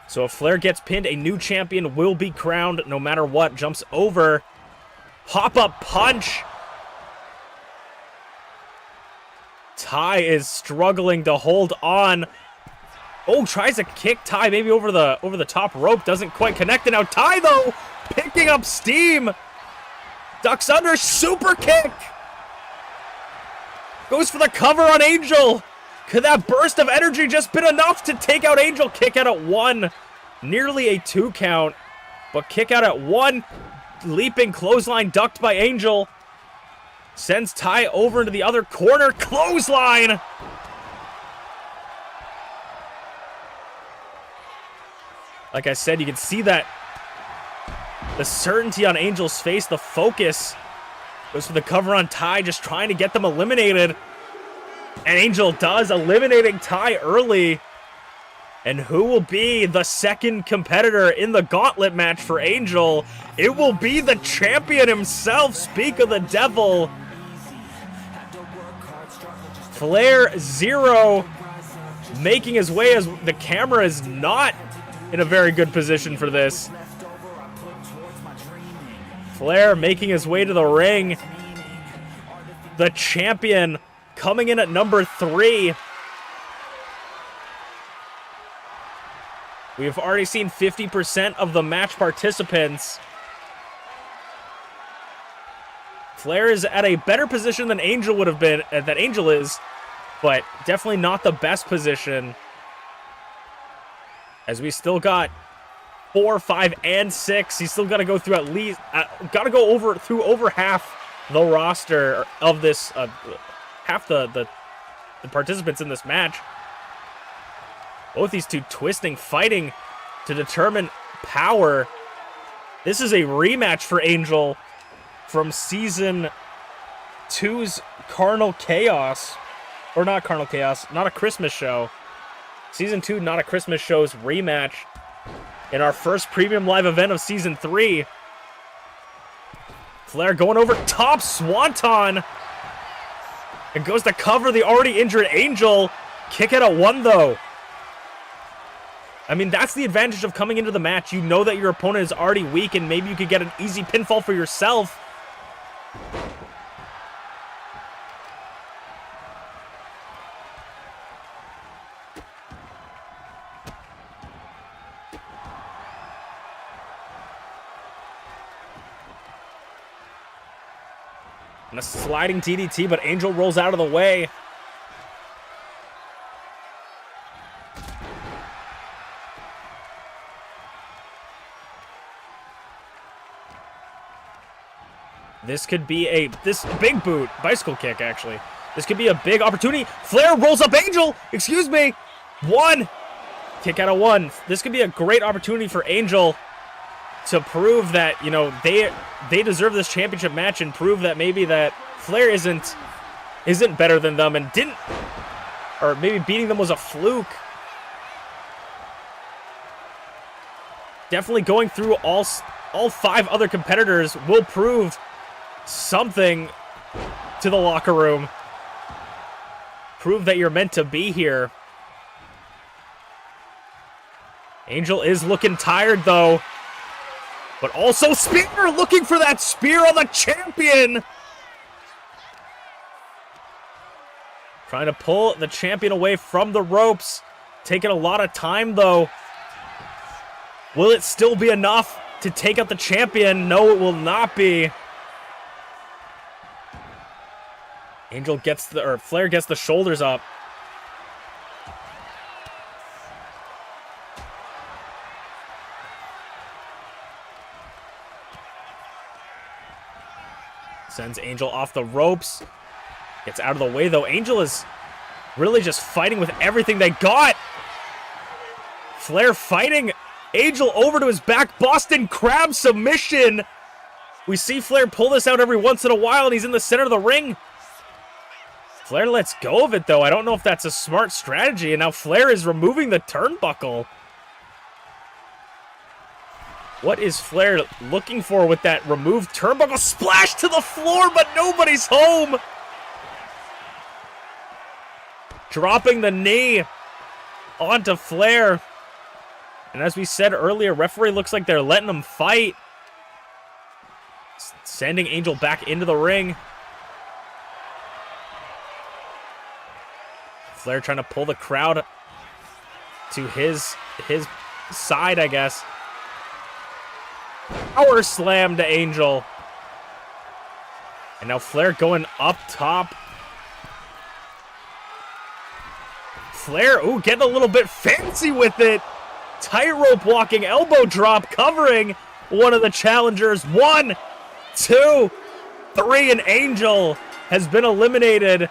So if Flair gets pinned, a new champion will be crowned no matter what. Jumps over. Pop-up punch. Ty is struggling to hold on. Oh, tries to kick Ty maybe over the top rope. Doesn't quite connect. And now Ty, though, picking up steam. Ducks under. Super kick. Goes for the cover on Angel. Could that burst of energy just been enough to take out Angel? Kick out at 1. Nearly a 2 count. But kick out at 1. Leaping clothesline ducked by Angel. Sends Ty over into the other corner. Clothesline. Like I said, you can see that the certainty on Angel's face, the focus. Goes for the cover on Ty, just trying to get them eliminated. And Angel does, eliminating Ty early. And who will be the second competitor in the gauntlet match for Angel? It will be the champion himself, speak of the devil. FlairZero making his way as the camera is not in a very good position for this. Flair making his way to the ring. The champion coming in at number 3. We have already seen 50% of the match participants. Flair is at a better position than Angel would have been, that Angel is, but definitely not the best position. As we still got 4, 5, and 6. He's still got to go through at least, through over half the roster of this, half the participants in this match. Both these two twisting, fighting to determine power. This is a rematch for Angel from Season 2's Carnal Chaos. Or not Carnal Chaos, not a Christmas show. Season 2, Not a Christmas Show's rematch in our first premium live event of Season 3. Flair going over top Swanton. And goes to cover the already injured Angel. Kick out at 1, though. I mean, that's the advantage of coming into the match. You know that your opponent is already weak, and maybe you could get an easy pinfall for yourself. And a sliding DDT, but Angel rolls out of the way. This could be this big boot, bicycle kick actually. This could be a big opportunity. Flair rolls up Angel, excuse me. 1, kick out of 1. This could be a great opportunity for Angel to prove that, you know, they deserve this championship match and prove that maybe that Flair isn't better than them and didn't, or maybe beating them was a fluke. Definitely going through all 5 other competitors will prove something to the locker room. Prove that you're meant to be here. Angel is looking tired though. But also Spear, looking for that spear on the champion. Trying to pull the champion away from the ropes. Taking a lot of time though. Will it still be enough to take out the champion? No, it will not be. Angel gets Flair gets the shoulders up. Sends Angel off the ropes. Gets out of the way though. Angel is really just fighting with everything they got. Flair fighting Angel over to his back. Boston Crab submission. We see Flair pull this out every once in a while, and he's in the center of the ring. Flair lets go of it, though. I don't know if that's a smart strategy, and now Flair is removing the turnbuckle. What is Flair looking for with that removed turnbuckle? Splash to the floor, but nobody's home. Dropping the knee onto Flair. And as we said earlier, referee looks like they're letting him fight. Sending Angel back into the ring. Flair trying to pull the crowd to his side, I guess. Power slam to Angel. And now Flair going up top. Flair, ooh, getting a little bit fancy with it. Tightrope walking, elbow drop, covering one of the challengers. 1, 2, 3, and Angel has been eliminated.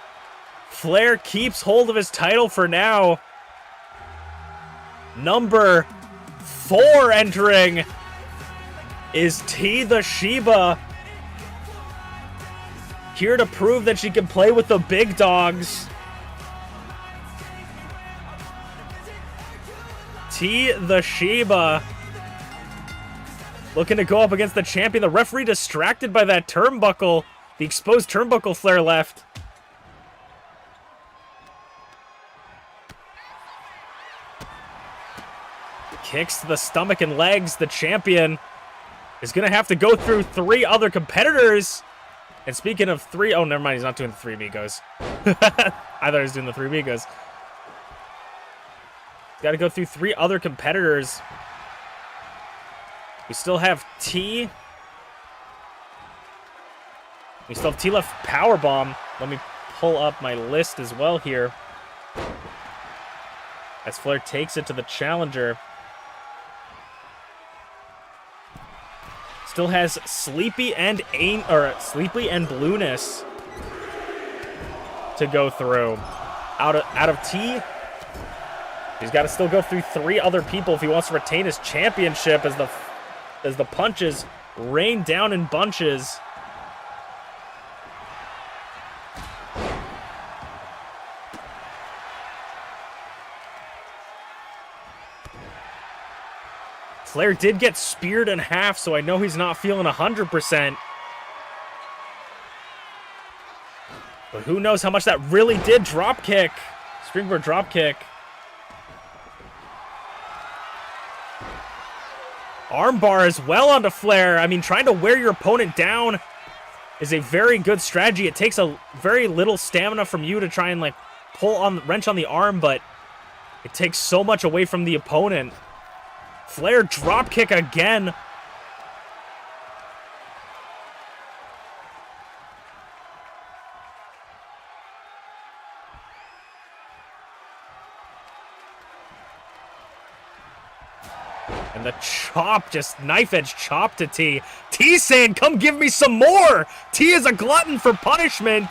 Flair keeps hold of his title for now. Number 4 entering is TeaTheShiba. Here to prove that she can play with the big dogs. TeaTheShiba looking to go up against the champion. The referee distracted by that turnbuckle. The exposed turnbuckle Flair left. Kicks to the stomach and legs. The champion is going to have to go through 3 other competitors. And speaking of 3... Oh, never mind. He's not doing the 3 amigos. I thought he was doing the 3 amigos. He's got to go through 3 other competitors. We still have T. We still have T left powerbomb. Let me pull up my list as well here. As Flair takes it to the challenger. Still has Sleepy and Blueness to go through. Out of T, he's got to still go through 3 other people if he wants to retain his championship as the punches rain down in bunches. Flair did get speared in half, so I know he's not feeling 100%. But who knows how much that really did drop kick. Springboard drop kick. Armbar as well onto Flair. I mean, trying to wear your opponent down is a very good strategy. It takes a very little stamina from you to try and like pull on wrench on the arm, but it takes so much away from the opponent. Flair drop kick again. And the chop, just knife edge chop to T. T saying, come give me some more. T is a glutton for punishment.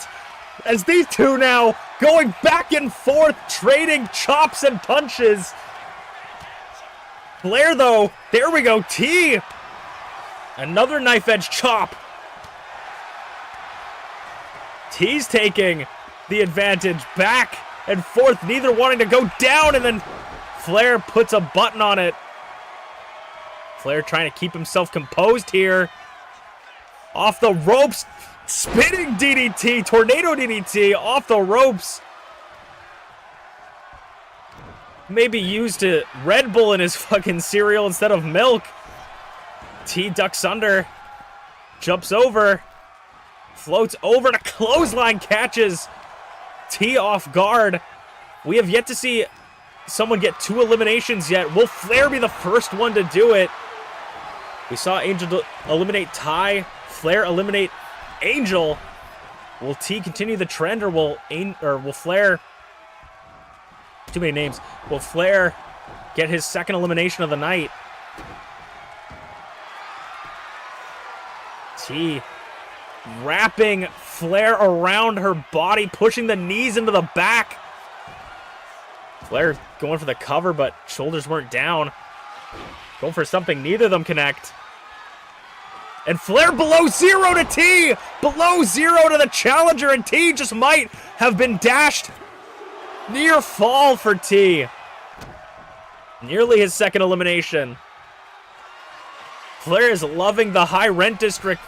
As these two now going back and forth, trading chops and punches. Flair, though, there we go, T. Another knife edge chop. T's taking the advantage back and forth, neither wanting to go down, and then Flair puts a button on it. Flair trying to keep himself composed here. Off the ropes, spinning DDT, tornado DDT, off the ropes. Maybe used to Red Bull in his fucking cereal instead of milk. T ducks under, jumps over, floats over to clothesline, catches T off guard. We have yet to see someone get 2 eliminations yet. Will Flair be the first one to do it? We saw Angel eliminate Ty, Flair eliminate Angel. Will T continue the trend, or will Flair... Too many names. Will Flair get his 2nd elimination of the night? T wrapping Flair around her body, pushing the knees into the back. Flair going for the cover, but shoulders weren't down. Going for something, neither of them connect. And Flair below 0 to T! Below 0 to the challenger, and T just might have been dashed. Near fall for T. Nearly his 2nd elimination. Flair is loving the high rent district.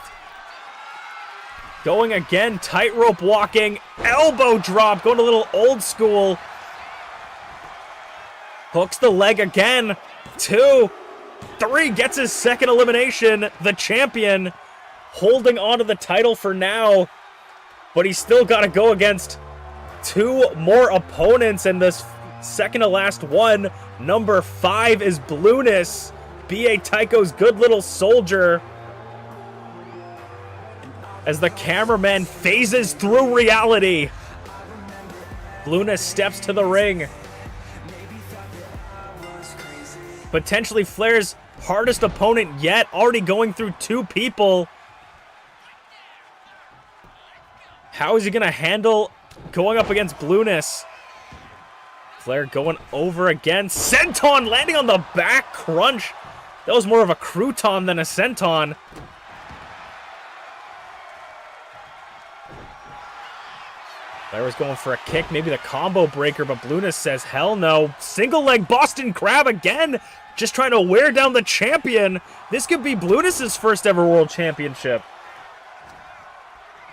Going again, tightrope walking, elbow drop, going a little old school. Hooks the leg again. 2, 3, gets his 2nd elimination. The champion holding on to the title for now. But he's still got to go against 2 more opponents, and this 2nd to last one, number 5, is Blueness, B.A. Tycho's good little soldier. As the cameraman phases through reality, Blueness steps to the ring. Potentially Flair's hardest opponent yet, already going through 2 people. How is he going to handle going up against Blueness? Flair going over again. Senton landing on the back crunch. That was more of a crouton than a senton. Flair was going for a kick, maybe the combo breaker, but Blueness says, hell no. Single leg Boston Crab again, just trying to wear down the champion. This could be Blueness's first ever world championship.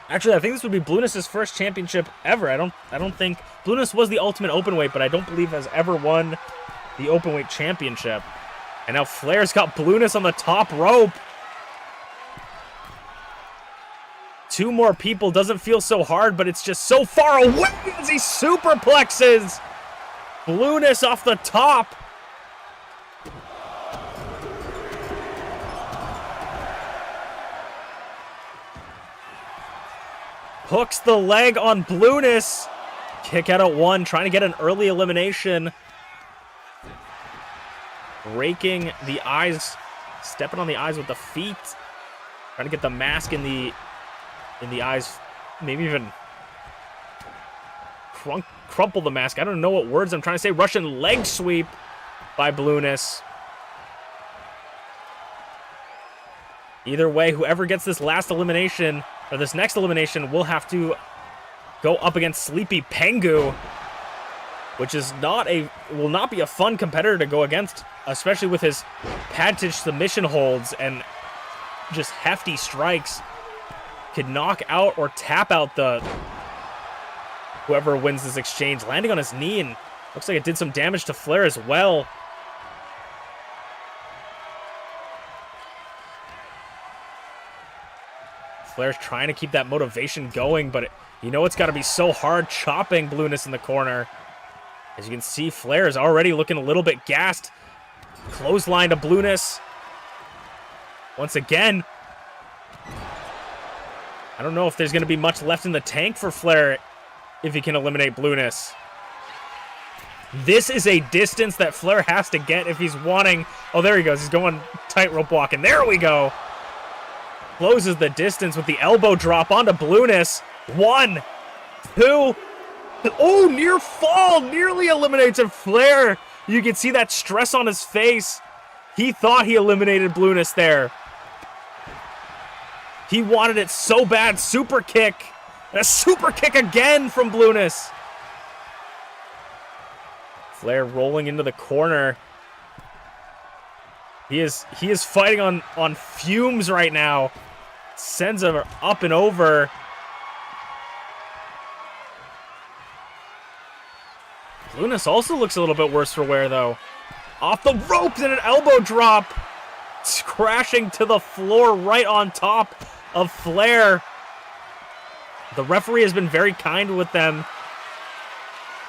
Actually, I think this would be Blueness's first championship ever. I don't think Blueness was the ultimate openweight, but I don't believe has ever won the openweight championship. And now Flair's got Blueness on the top rope. 2 more people, doesn't feel so hard, but it's just so far away as he superplexes Blueness off the top. Hooks the leg on Blueness. Kick out at 1, trying to get an early elimination. Raking the eyes, stepping on the eyes with the feet. Trying to get the mask in the eyes, maybe even crumple the mask. I don't know what words I'm trying to say. Russian leg sweep by Blueness. Either way, whoever gets this last elimination, or this next elimination, will have to go up against TheSleepyPengu, which is will not be a fun competitor to go against, especially with his patented submission holds and just hefty strikes. Could knock out or tap out whoever wins this exchange. Landing on his knee, and looks like it did some damage to Flair as well. Flair's trying to keep that motivation going, but you know it's got to be so hard chopping Blueness in the corner. As you can see, Flair is already looking a little bit gassed. Clothesline to Blueness. Once again. I don't know if there's going to be much left in the tank for Flair if he can eliminate Blueness. This is a distance that Flair has to get if he's wanting... Oh, there he goes. He's going tightrope walking. There we go. Closes the distance with the elbow drop onto Blueness. 1, 2... Oh, near fall. Nearly eliminates him. Flair, you can see that stress on his face. He thought he eliminated Blueness there. He wanted it so bad. Super kick. And a super kick again from Blueness. Flair rolling into the corner. He is fighting on fumes right now. Sends him up and over. Blueness also looks a little bit worse for wear, though. Off the ropes and an elbow drop. Crashing to the floor right on top of Flair. The referee has been very kind with them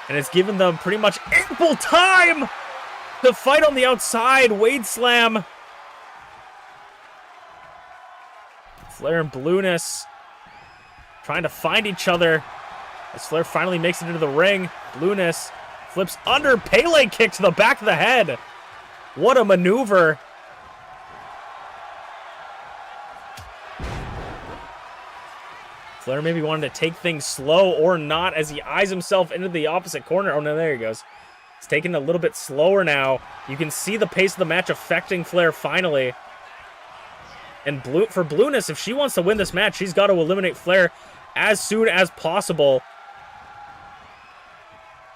and has given them pretty much ample time to fight on the outside. Wade slam. Flair and Blueness trying to find each other as Flair finally makes it into the ring. Blueness flips under, Pele kick to the back of the head. What a maneuver. Flair maybe wanted to take things slow or not as he eyes himself into the opposite corner. Oh, no, there he goes. He's taking it a little bit slower now. You can see the pace of the match affecting Flair finally. And for Blueness, if she wants to win this match, she's got to eliminate Flair as soon as possible.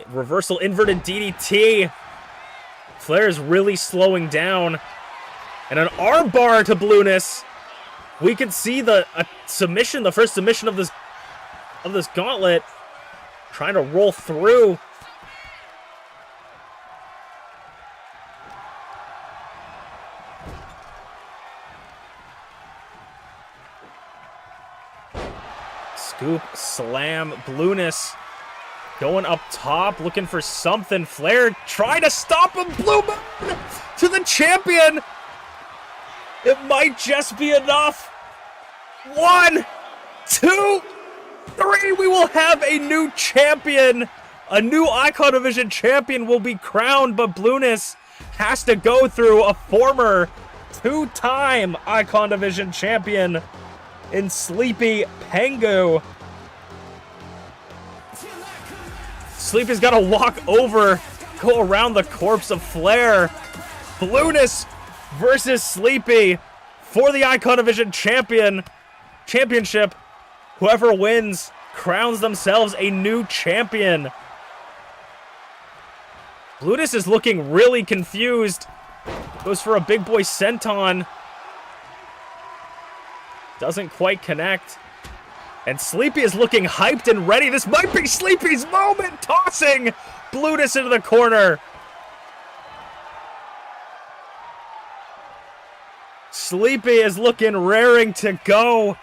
Reversal inverted DDT. Flair is really slowing down. And an armbar to Blueness. We can see the submission, the first submission of this gauntlet. Trying to roll through. Scoop, slam, Blueness going up top, looking for something. Flair trying to stop him. Blue Moon to the champion. It might just be enough. 1, 2, 3. We will have a new champion. A new Icon Division champion will be crowned, but Blueness has to go through a former two-time Icon Division champion in SleepyPengu. Sleepy's got to walk over, go around the corpse of Flair. Blueness versus Sleepy for the Icon Division championship. Whoever wins crowns themselves a new champion. Blueness is looking really confused. Goes for a big boy senton. Doesn't quite connect. And Sleepy is looking hyped and ready. This might be Sleepy's moment. Tossing Blueness into the corner. Sleepy is looking raring to go.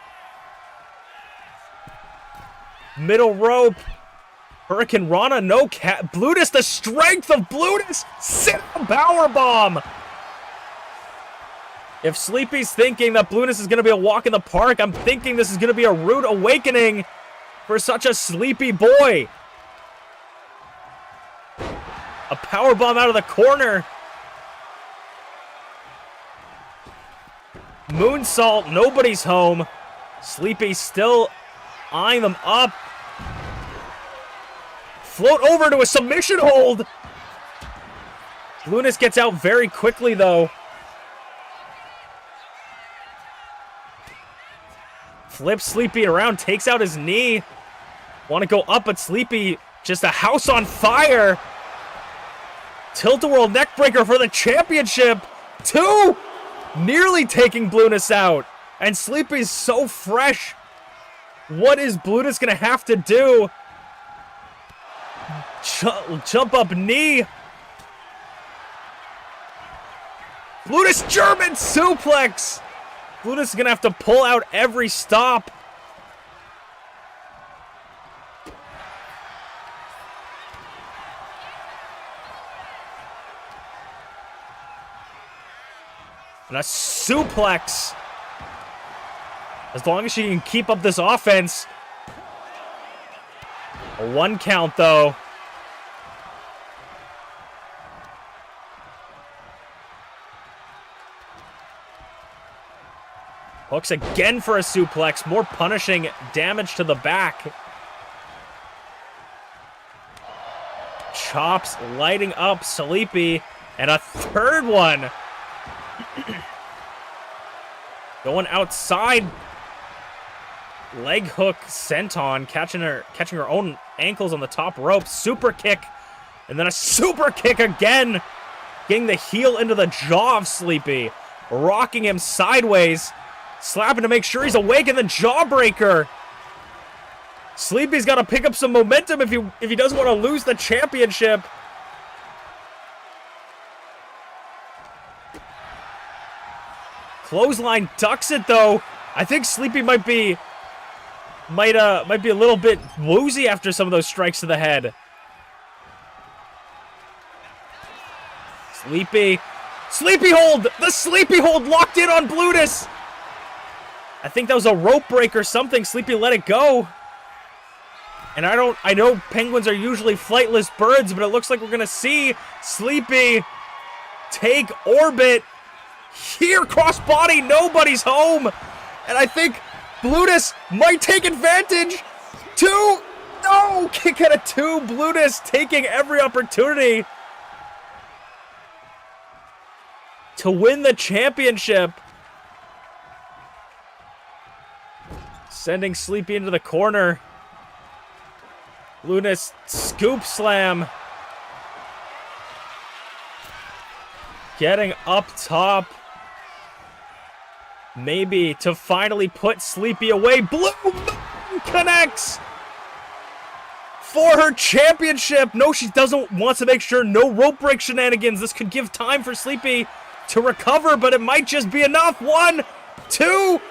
Middle rope. Hurricane Rana, no cat. Blueness, the strength of Blueness. Sit on powerbomb. If Sleepy's thinking that Blueness is going to be a walk in the park, I'm thinking this is going to be a rude awakening for such a sleepy boy. A powerbomb out of the corner. Moonsault, nobody's home. Sleepy still eyeing them up. Float over to a submission hold. Blueness gets out very quickly, though. Flips Sleepy around, takes out his knee. Want to go up, but Sleepy just a house on fire. Tilt-a-whirl neckbreaker for the championship. 2! Nearly taking Blueness out. And Sleepy's so fresh. What is Blueness going to have to do? Jump up knee. Blueness German suplex. Blueness is going to have to pull out every stop. And a suplex. As long as she can keep up this offense. A 1 count, though. Hooks again for a suplex. More punishing damage to the back. Chops lighting up Sleepy. And a third one. Going outside. Leg hook senton. Catching her own ankles on the top rope. Super kick. And then a super kick again. Getting the heel into the jaw of Sleepy. Rocking him sideways. Slapping to make sure he's awake, and then jawbreaker. Sleepy's got to pick up some momentum if he doesn't want to lose the championship. Clothesline ducks it though. I think Sleepy might be a little bit woozy after some of those strikes to the head. Sleepy hold. The Sleepy hold locked in on Blueness. I think that was a rope break or something. Sleepy let it go. And I know penguins are usually flightless birds, but it looks like we're going to see Sleepy take orbit. Here, crossbody, nobody's home. And I think Blueness might take advantage. 2, no, kick out of 2. Blueness taking every opportunity to win the championship. Sending Sleepy into the corner. Blueness scoop slam. Getting up top. Maybe to finally put Sleepy away. Blue connects for her championship. No, she wants to make sure no rope break shenanigans. This could give time for Sleepy to recover, but it might just be enough. 1, 2.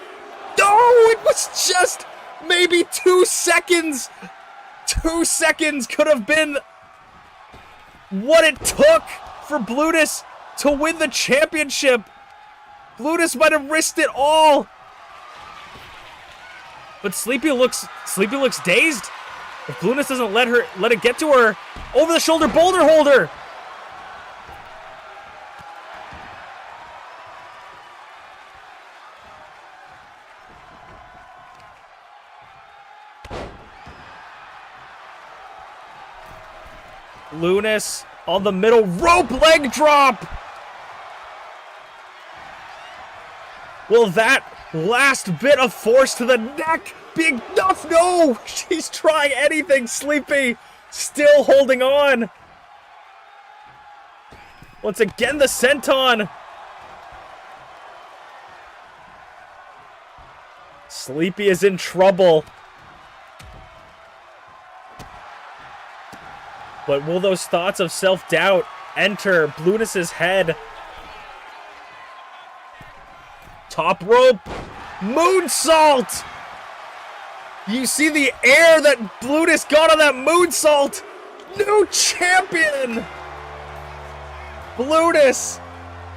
No, it was just maybe 2 seconds. 2 seconds could have been what it took for Blueness to win the championship. Blueness might have risked it all. But Sleepy looks dazed. If Blueness doesn't let it get to her, over the shoulder boulder holder. Lunas on the middle rope leg drop. Will that last bit of force to the neck be enough? No, she's trying anything. Sleepy still holding on. Once again, the senton. Sleepy is in trouble. But will those thoughts of self-doubt enter Blunis's head? Top rope. Moonsault. You see the air that Blunis got on that moonsault. New champion. Blunis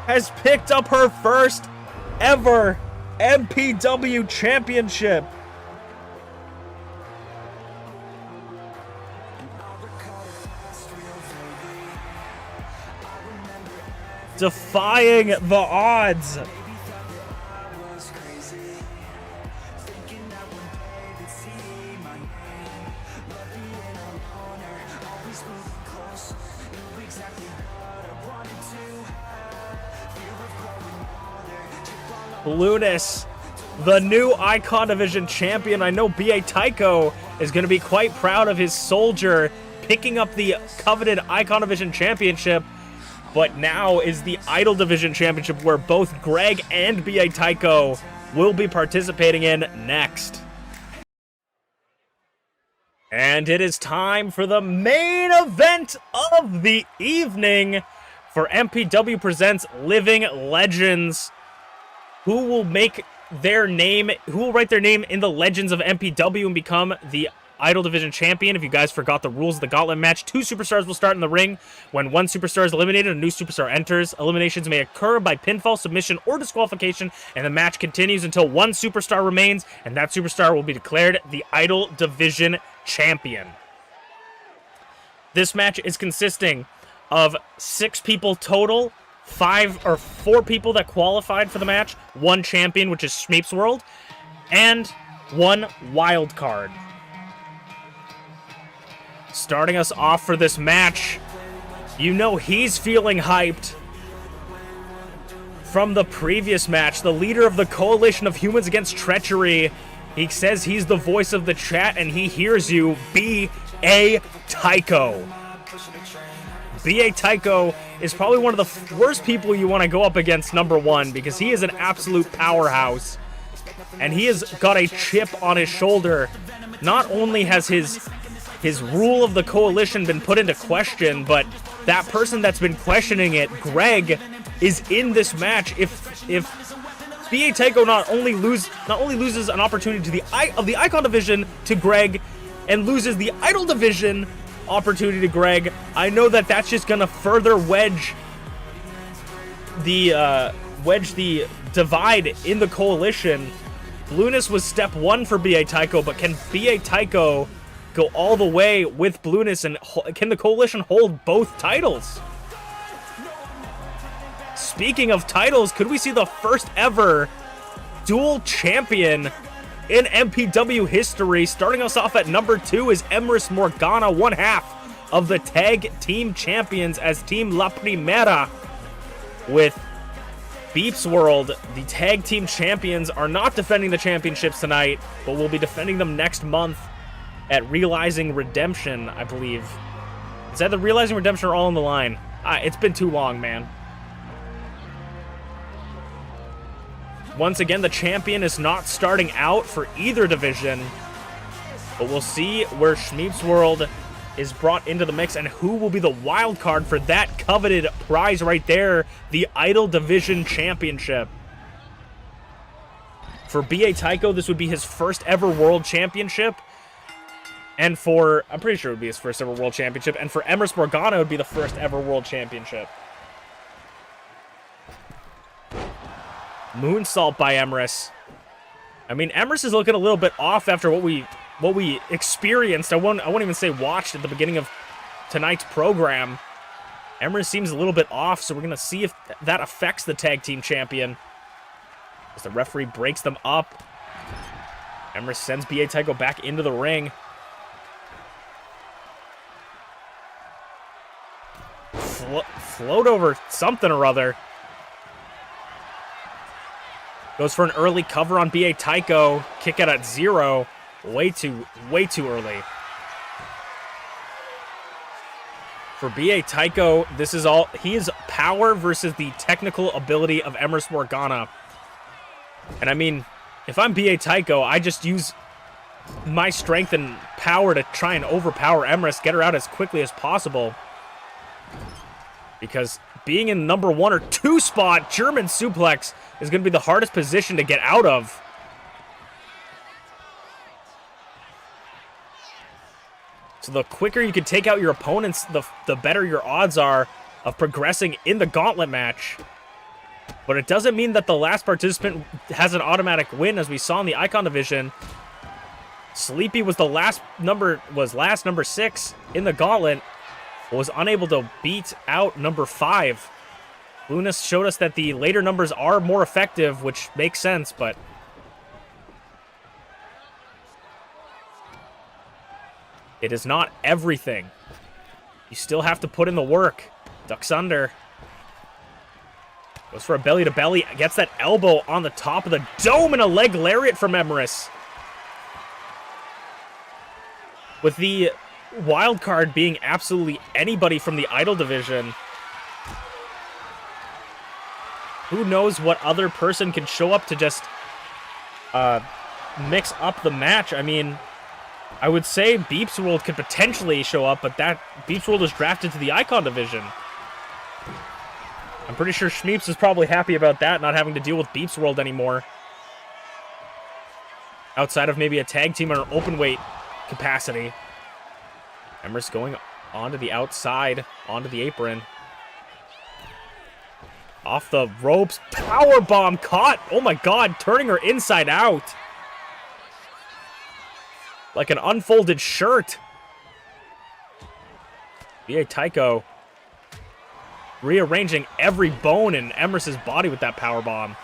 has picked up her first ever MPW championship. Defying the odds. Blunis, the new Icon Division champion. I know BA Tycho is going to be quite proud of his soldier picking up the coveted Icon Division championship, but now is the Idol Division championship where both Greg and BA Tycho will be participating in next. And it is time for the main event of the evening for MPW Presents Living Legends. Who will make their name, who will write their name in the Legends of MPW and become the Idol Division champion? If you guys forgot the rules of the gauntlet match, 2 superstars will start in the ring. When 1 superstar is eliminated, a new superstar enters. Eliminations may occur by pinfall, submission, or disqualification, and the match continues until 1 superstar remains, and that superstar will be declared the Idol Division champion. This match is consisting of 6 people total, 4 people that qualified for the match, 1 champion, which is ShmeepsWorld, and 1 wild card. Starting us off for this match, you know he's feeling hyped. From the previous match, the leader of the Coalition of Humans Against Treachery, he says he's the voice of the chat and he hears you, B.A. Tycho. B.A. Tycho is probably one of the worst people you want to go up against, number 1, because he is an absolute powerhouse. And he has got a chip on his shoulder. Not only has his rule of the Coalition been put into question, but that person that's been questioning it, Greg, is in this match. If B.A. Tycho not only loses an opportunity to the Icon Division to Greg, and loses the Idol Division opportunity to Greg, I know that that's just gonna further wedge the divide in the Coalition. Blunis was step 1 for B.A. Tycho, but can B.A. Tycho go all the way with Blunis, and can the Coalition hold both titles? Speaking of titles, could we see the first ever dual champion in MPW history? Starting us off at number 2 is Emrys Morgana, one half of the tag team champions as Team La Primera. With ShmeepsWorld, the tag team champions, are not defending the championships tonight, but will be defending them next month at Realizing Redemption, I believe. Is that the Realizing Redemption or All on the Line? It's been too long, man. Once again, the champion is not starting out for either division, but we'll see where ShmeepsWorld is brought into the mix and who will be the wild card for that coveted prize right there, the Idol Division Championship. For B.A. Tycho, this would be his first ever World Championship. And I'm pretty sure it would be his first ever World Championship. And for Emrys Morgana, it would be the first ever World Championship. Moonsault by Emrys. I mean, Emrys is looking a little bit off after what we experienced. I won't even say watched at the beginning of tonight's program. Emrys seems a little bit off, so we're going to see if that affects the tag team champion. As the referee breaks them up. Emrys sends B.A. Tycho back into the ring. float over something or other. Goes for an early cover on BA Tycho. Kick out at 0. Way too early. For BA Tycho, this is all... He is power versus the technical ability of Emrys Morgana. And I mean, if I'm BA Tycho, I just use my strength and power to try and overpower Emrys, get her out as quickly as possible. Because being in number 1 or 2 spot, German suplex is going to be the hardest position to get out of. So the quicker you can take out your opponents, the better your odds are of progressing in the gauntlet match. But it doesn't mean that the last participant has an automatic win, as we saw in the Icon division. Sleepy was last number 6 in the gauntlet, was unable to beat out number 5. Lunas showed us that the later numbers are more effective, which makes sense, but it is not everything. You still have to put in the work. Ducks under. Goes for a belly-to-belly. Gets that elbow on the top of the dome and a leg lariat from Emrys. With the wild card being absolutely anybody from the Idol division, who knows what other person can show up to just mix up the match. I mean, I would say MintyClovers could potentially show up, but that MintyClovers was drafted to the Icon division. I'm pretty sure Shmeeps is probably happy about that, not having to deal with MintyClovers anymore. Outside of maybe a tag team or an open weight capacity. Emrys going onto the outside, onto the apron. Off the ropes, power bomb caught. Oh my god, turning her inside out. Like an unfolded shirt. BA Tycho rearranging every bone in Emrys' body with that power bomb.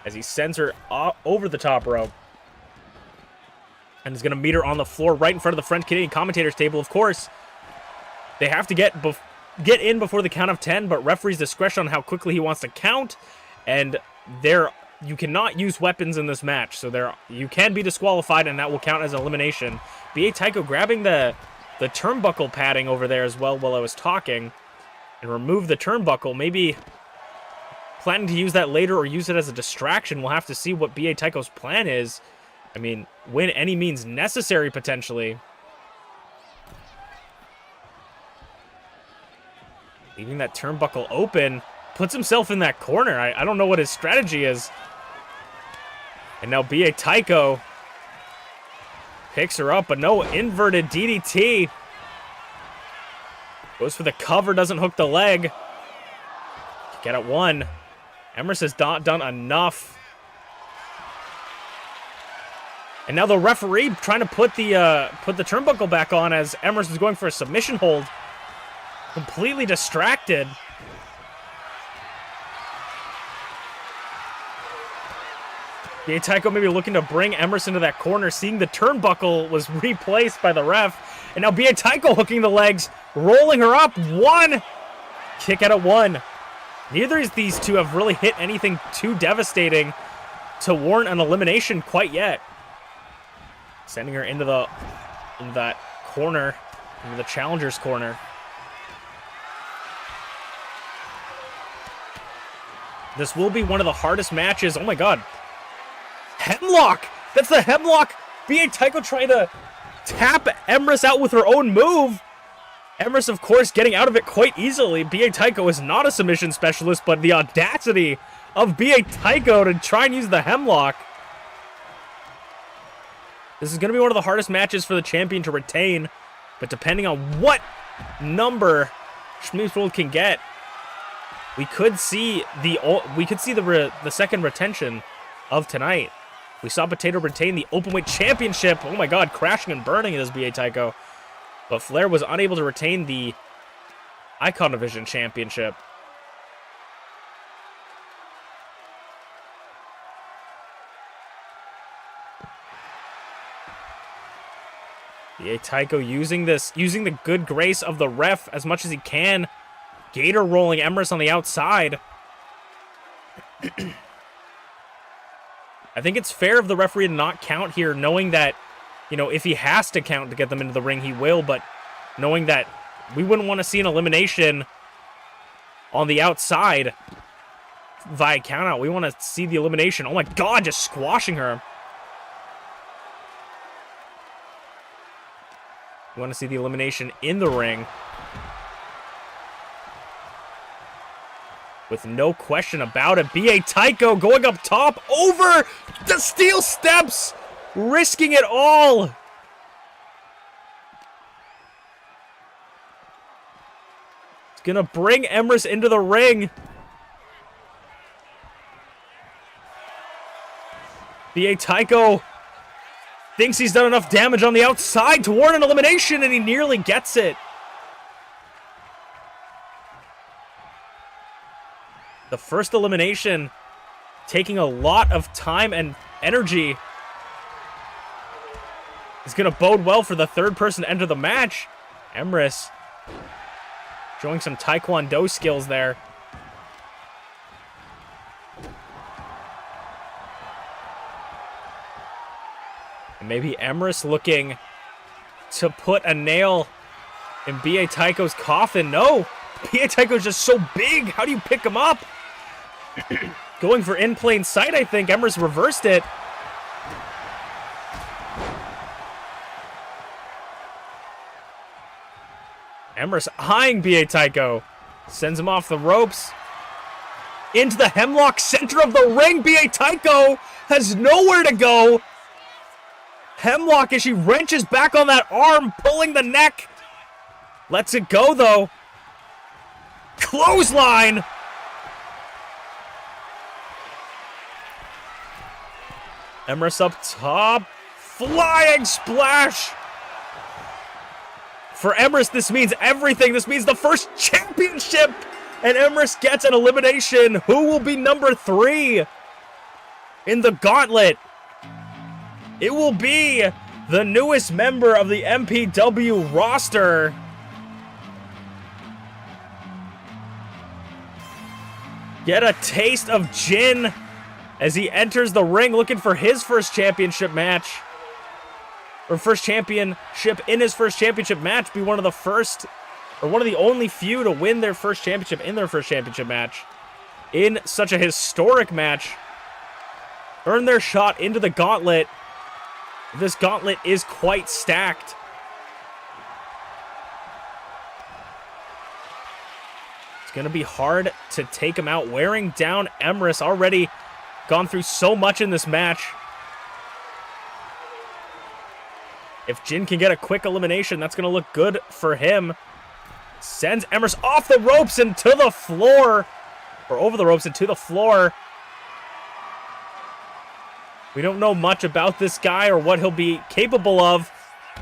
As he sends her over the top rope. And is going to meet her on the floor right in front of the French-Canadian commentators table. Of course, they have to get in before the count of 10, but referee's discretion on how quickly he wants to count. And you cannot use weapons in this match, so you can be disqualified, and that will count as elimination. BA Tycho grabbing the turnbuckle padding over there as well while I was talking, and remove the turnbuckle. Maybe planning to use that later or use it as a distraction. We'll have to see what BA Tycho's plan is. I mean, win any means necessary, potentially. Leaving that turnbuckle open. Puts himself in that corner. I don't know what his strategy is. And now BA Tycho picks her up, but no inverted DDT. Goes for the cover, doesn't hook the leg. Get it 1. Emrys has not done enough. And now the referee trying to put the turnbuckle back on as Emrys is going for a submission hold. Completely distracted. BA Tycho maybe looking to bring Emrys into that corner, seeing the turnbuckle was replaced by the ref. And now BA Tycho hooking the legs, rolling her up. 1. Kick out at 1. Neither of these two have really hit anything too devastating to warrant an elimination quite yet. Sending her into that corner, into the challenger's corner. This will be one of the hardest matches. Oh my god. Hemlock! That's the hemlock! BA Tycho trying to tap Emrys out with her own move. Emrys, of course, getting out of it quite easily. BA Tycho is not a submission specialist, but the audacity of BA Tycho to try and use the hemlock. This is going to be one of the hardest matches for the champion to retain, but depending on what number ShmeepsWorld can get, we could see the second retention of tonight. We saw Potato retain the Openweight Championship. Oh my god, crashing and burning it is BA Tycho. But Flair was unable to retain the Icon Division Championship. Yeah, Tycho using the good grace of the ref as much as he can. Gator rolling Emrys on the outside. I think it's fair of the referee to not count here, knowing that, you know, if he has to count to get them into the ring, he will, but knowing that we wouldn't want to see an elimination on the outside via countout. We want to see the elimination. Oh my god, just squashing her. We want to see the elimination in the ring. With no question about it. B.A. Tycho going up top, over the steel steps, risking it all. It's gonna bring Emrys into the ring. B.A. Tycho thinks he's done enough damage on the outside to warrant an elimination, and he nearly gets it. The first elimination taking a lot of time and energy. Is going to bode well for the third person to enter the match. Emrys showing some Taekwondo skills there. And maybe Emrys looking to put a nail in B.A. Tycho's coffin. No! B.A. Tycho's just so big. How do you pick him up? Going for in plain sight, I think. Emrys reversed it. Emrys eyeing B.A. Tycho. Sends him off the ropes. Into the hemlock center of the ring. B.A. Tycho has nowhere to go. Hemlock as she wrenches back on that arm, pulling the neck. Lets it go, though. Clothesline. Emrys up top. Flying splash. For Emrys, this means everything. This means the first championship. And Emrys gets an elimination. Who will be number 3 in the gauntlet? It will be the newest member of the MPW roster. Get a taste of Jin as he enters the ring looking for his first championship match. Or first championship in his first championship match. Be one of the first, or one of the only few to win their first championship in their first championship match. In such a historic match. Earn their shot into the gauntlet. This gauntlet is quite stacked. It's going to be hard to take him out. Wearing down Emrys, already gone through so much in this match. If Jin can get a quick elimination, that's going to look good for him. Sends Emrys off the ropes and to the floor. Or over the ropes and to the floor. We don't know much about this guy or what he'll be capable of.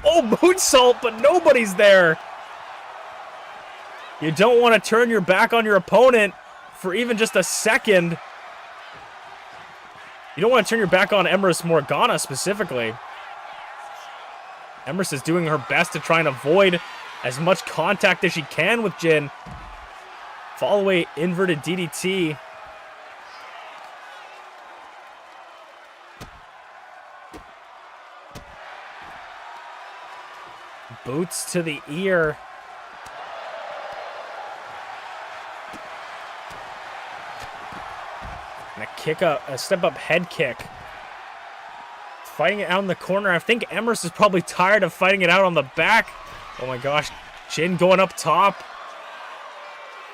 Oh, moonsault, but nobody's there. You don't want to turn your back on your opponent for even just a second. You don't want to turn your back on Emrys Morgana specifically. Emrys is doing her best to try and avoid as much contact as she can with Jin. Fall away inverted DDT. Boots to the ear. And a step-up head kick. Fighting it out in the corner. I think Emrys is probably tired of fighting it out on the back. Oh my gosh. Jin going up top.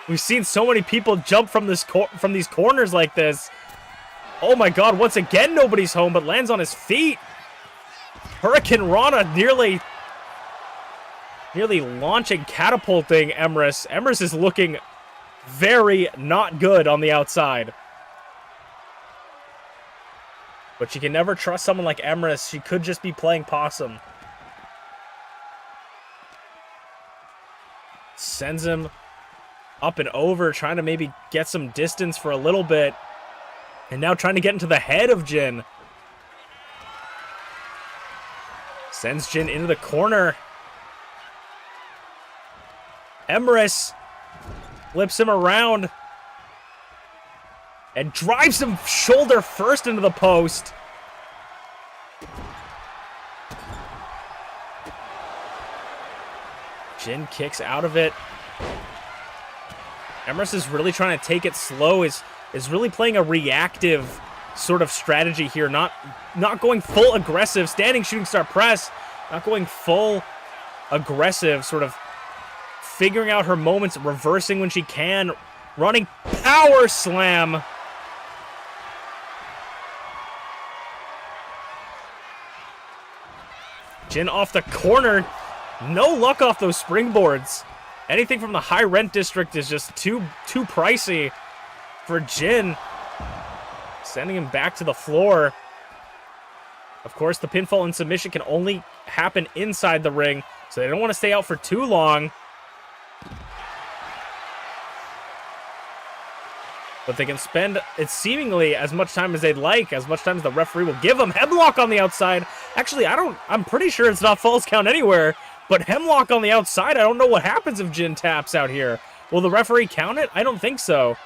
We've seen so many people jump from these corners like this. Oh my god. Once again, nobody's home, but lands on his feet. Hurricane Rana nearly launching, catapulting Emrys. Emrys is looking very not good on the outside. But you can never trust someone like Emrys. She could just be playing possum. Sends him up and over, trying to maybe get some distance for a little bit. And now trying to get into the head of Jin. Sends Jin into the corner. Emrys flips him around and drives him shoulder first into the post. Jin kicks out of it. Emrys is really trying to take it slow, is really playing a reactive sort of strategy here, not going full aggressive, standing shooting star press, not going full aggressive, sort of figuring out her moments, reversing when she can, running power slam. Jin off the corner. No luck off those springboards. Anything from the high rent district is just too pricey for Jin. Sending him back to the floor. Of course, the pinfall and submission can only happen inside the ring, so they don't want to stay out for too long. But they can spend seemingly as much time as they'd like, as much time as the referee will give them. Hemlock on the outside. Actually, I'm pretty sure it's not falls count anywhere, but Hemlock on the outside, I don't know what happens if Jin taps out here. Will the referee count it? I don't think so.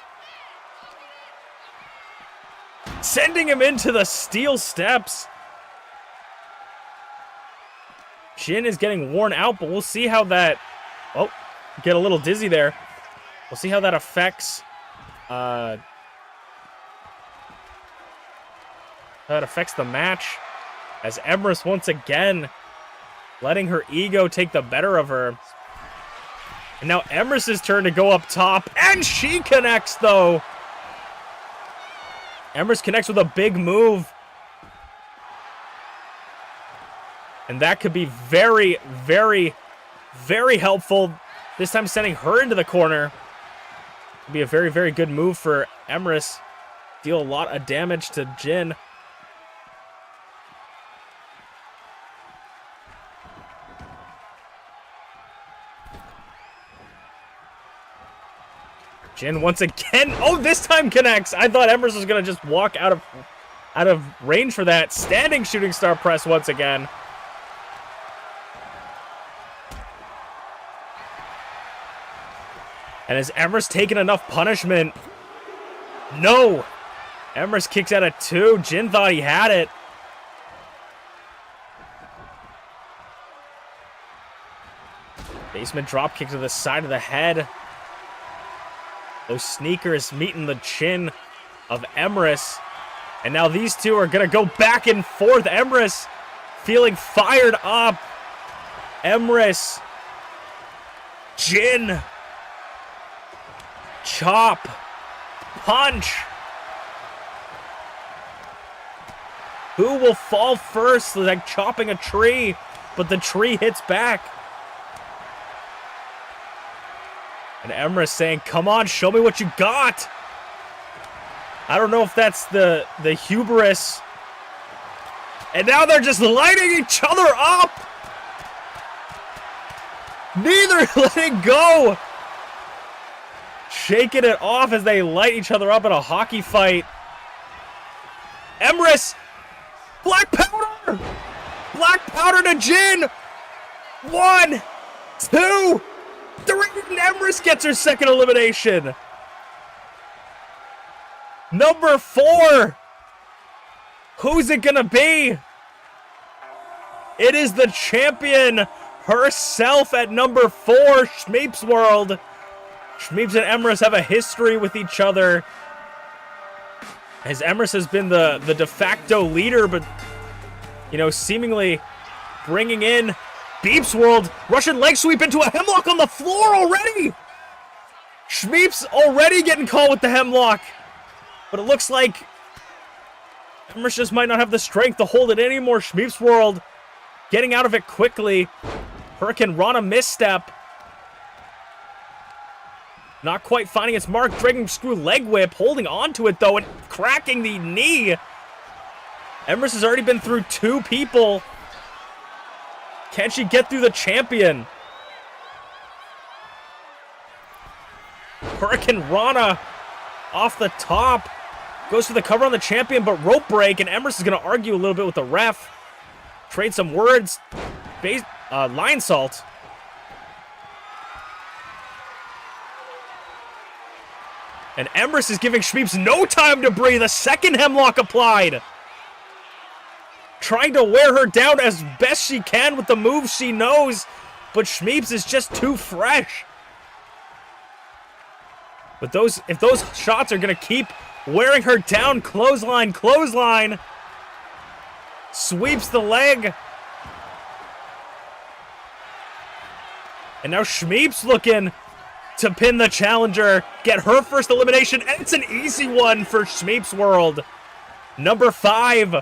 Sending him into the steel steps. Jin is getting worn out, but we'll see how that... Oh, get a little dizzy there. We'll see how that affects... how it affects the match. As Emrys once again letting her ego take the better of her. And now Emrys' turn to go up top. And she connects, though. Emrys connects with a big move. And that could be very, very, very helpful. This time sending her into the corner. Could be a very, very good move for Emrys. Deal a lot of damage to Jin. Jin once again. Oh, this time connects. I thought Emrys was going to just walk out of range for that. Standing shooting star press once again. And has Emrys taken enough punishment? No. Emrys kicks out at 2. Jin thought he had it. Basement drop kick to the side of the head. Those sneakers meeting the chin of Emrys. And now these two are going to go back and forth. Emrys feeling fired up. Emrys. Jin. Chop. Punch. Who will fall first? Like chopping a tree, but the tree hits back. And Emrys saying, come on, show me what you got. I don't know if that's the hubris. And now they're just lighting each other up. Neither letting go. Shaking it off as they light each other up in a hockey fight. Emrys. Black powder. Black powder to Jin. 1, 2, 3. And Emrys gets her second elimination. Number 4. Who's it gonna be? It is the champion herself at number 4, ShmeepsWorld. Shmeeps and Emrys have a history with each other. As Emrys has been the de facto leader, but, you know, seemingly bringing in BeepsWorld. Russian leg sweep into a hemlock on the floor already. Shmeeps already getting caught with the hemlock. But it looks like Emrys just might not have the strength to hold it anymore. ShmeepsWorld getting out of it quickly. Hurricane Rana misstep. Not quite finding its mark. Dragon Screw leg whip. Holding on to it, though, and cracking the knee. Emrys has already been through 2 people. Can she get through the champion? Hurricane Rana off the top. Goes for the cover on the champion, but rope break, and Emrys is going to argue a little bit with the ref. trade some words. Lion Salt. And Emrys is giving Shmeeps no time to breathe. A second Hemlock applied. Trying to wear her down as best she can with the moves she knows. But Shmeeps is just too fresh. But if those shots are going to keep wearing her down, clothesline. Sweeps the leg. And now Shmeeps looking to pin the challenger, get her first elimination, and it's an easy one for ShmeepsWorld. Number 5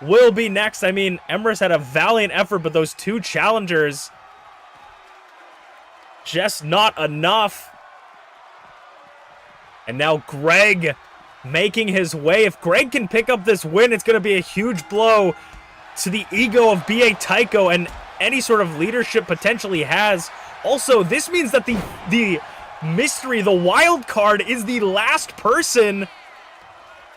will be next. I mean, Emrys had a valiant effort, but those 2 challengers, just not enough. And now Greg making his way. If Greg can pick up this win, it's going to be a huge blow to the ego of B.A. Tycho and any sort of leadership potential he has. Also, this means that the mystery, the wild card, is the last person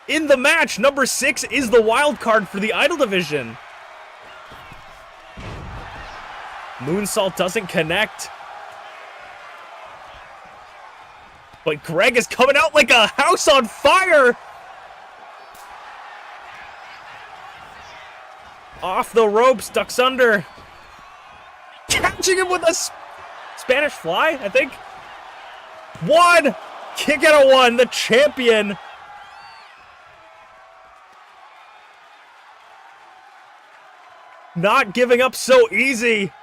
in the match. Number 6 is the wild card for the Idol division. Moonsault doesn't connect. But Greg is coming out like a house on fire. Off the ropes, ducks under. Catching him with a Spanish fly, I think. 1! Kick out of 1, the champion. Not giving up so easy.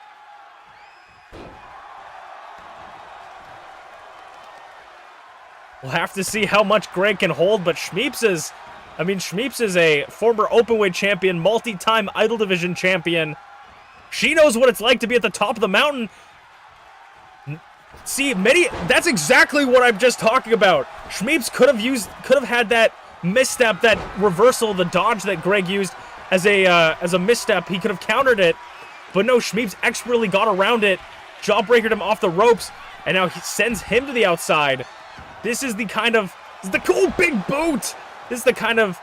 We'll have to see how much Greg can hold, but Shmeeps is a former Openweight champion, multi-time Idol Division champion. She knows what it's like to be at the top of the mountain. See, that's exactly what I'm just talking about. Shmeeps could have had that misstep, that reversal, the dodge that Greg used as a misstep. He could have countered it, but no, Shmeeps expertly got around it, jawbreakered him off the ropes, and now he sends him to the outside. This is the cool big boot. This is the kind of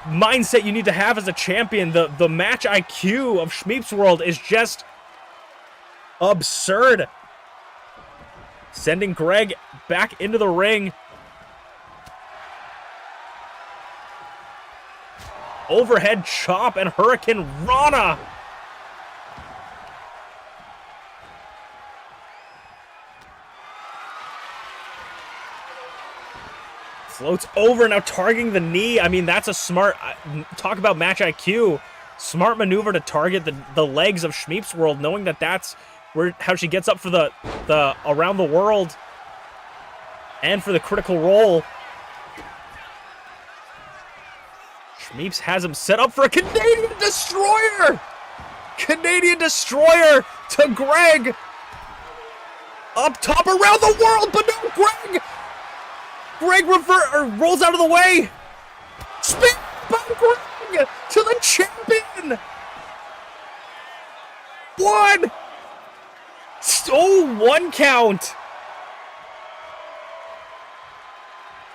mindset you need to have as a champion. The match IQ of ShmeepsWorld is just absurd. Sending Greg back into the ring. Overhead chop and Hurricane Rana. Floats over, now targeting the knee. I mean, that's a smart, talk about match IQ. Smart maneuver to target the legs of ShmeepsWorld, knowing that that's how she gets up for the around the world and for the critical role. Shmeeps has him set up for a Canadian Destroyer! Canadian Destroyer to Greg! Up top around the world, but no, Greg rolls out of the way! Spin by Greg to the champion! 1! Oh, 1 count!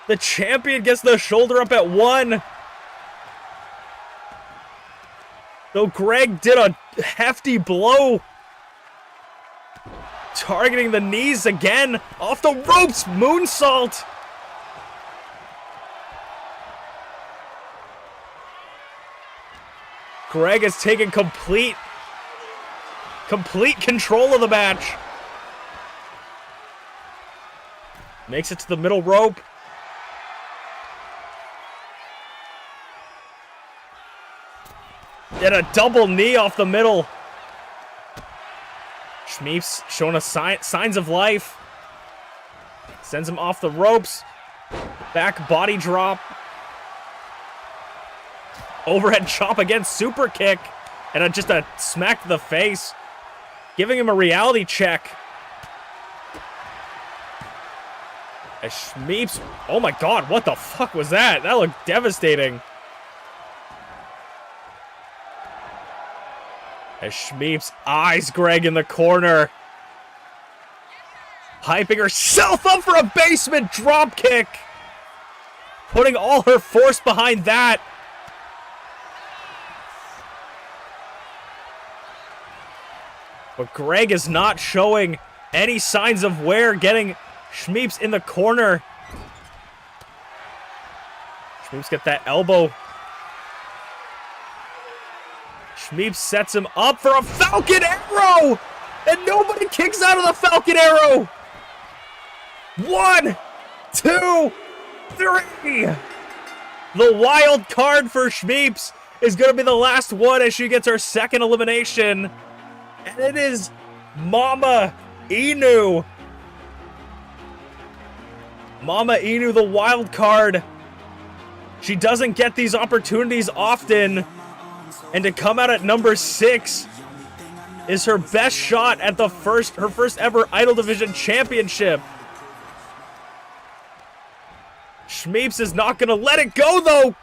The champion gets the shoulder up at 1. Though Greg did a hefty blow. Targeting the knees again. Off the ropes, moonsault. Greg has taken complete control of the match. Makes it to the middle rope. Get a double knee off the middle. Shmeeps showing us signs of life. Sends him off the ropes. Back body drop. Overhead chop again, super kick. And just a smack to the face. Giving him a reality check. As Shmeeps, oh my god, what the fuck was that? That looked devastating. As Shmeeps eyes Greg in the corner. Hyping herself up for a basement drop kick. Putting all her force behind that. But Greg is not showing any signs of wear, getting Shmeeps in the corner. Shmeeps get that elbow. Shmeeps sets him up for a Falcon Arrow! And nobody kicks out of the Falcon Arrow! 1, 2, 3! The wild card for Shmeeps is going to be the last one as she gets her second elimination. And it is MamaInu. MamaInu, the wild card. She doesn't get these opportunities often. And to come out at number 6 is her best shot at her first ever Idol Division Championship. Shmeeps is not going to let it go, though.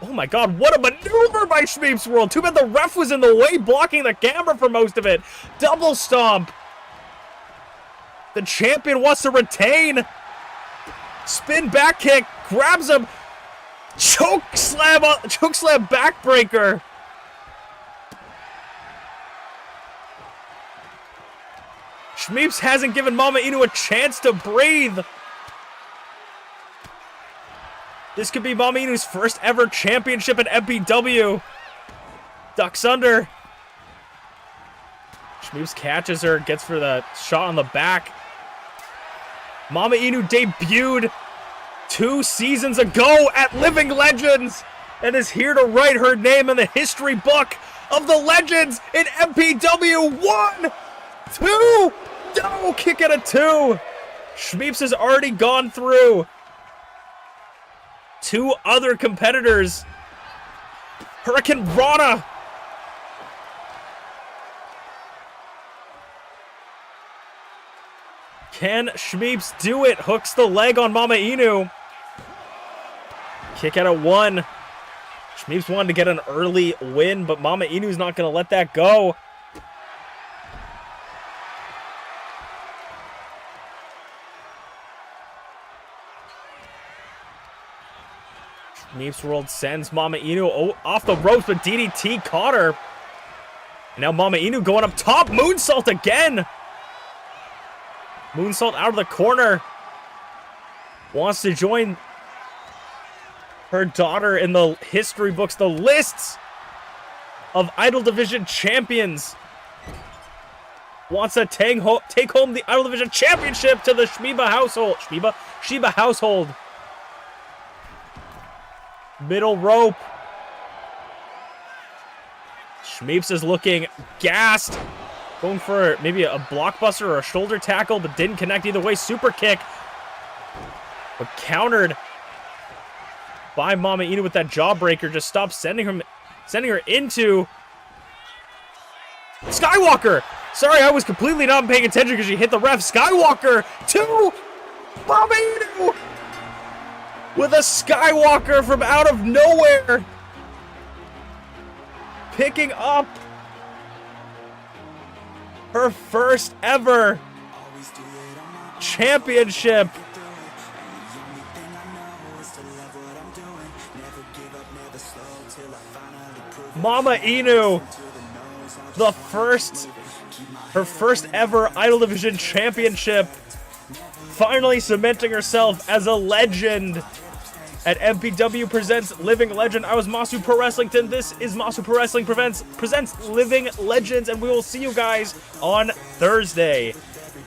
Oh my god, what a maneuver by ShmeepsWorld. Too bad the ref was in the way, blocking the camera for most of it. Double stomp. The champion wants to retain. Spin back kick, grabs him. Choke slam backbreaker. Shmeeps hasn't given MamaInu a chance to breathe. This could be MamaInu's first ever championship at MPW. Ducks under. Shmeeps catches her, gets for the shot on the back. MamaInu debuted 2 seasons ago at Living Legends and is here to write her name in the history book of the legends in MPW. 1, 2, no, kick at a 2. Shmeeps has already gone through 2 other competitors. Hurricane Rana. Can Shmeeps do it? Hooks the leg on MamaInu. Kick out at 1. Shmeeps wanted to get an early win, but MamaInu's not going to let that go. ShmeepsWorld sends MamaInu off the ropes, but DDT caught her. And now MamaInu going up top. Moonsault again. Moonsault out of the corner. Wants to join her daughter in the history books, the lists of Idol Division champions. Wants to take home the Idol Division championship to the Shmeba household. Sheba household. Middle rope. Shmeeps is looking gassed. Going for maybe a blockbuster or a shoulder tackle, but didn't connect either way. Super kick. But countered by MamaInu with that jawbreaker. Just stopped sending her into Skywalker. Sorry, I was completely not paying attention because she hit the ref. Skywalker to MamaInu with a Skywalker from out of nowhere. Picking up her first ever championship. MamaInu, her first ever Idol Division championship, finally cementing herself as a legend at MPW presents Living Legend. I was Masu Pro Wrestlington. This is Masu Pro Wrestling presents Living Legends, and we will see you guys on Thursday.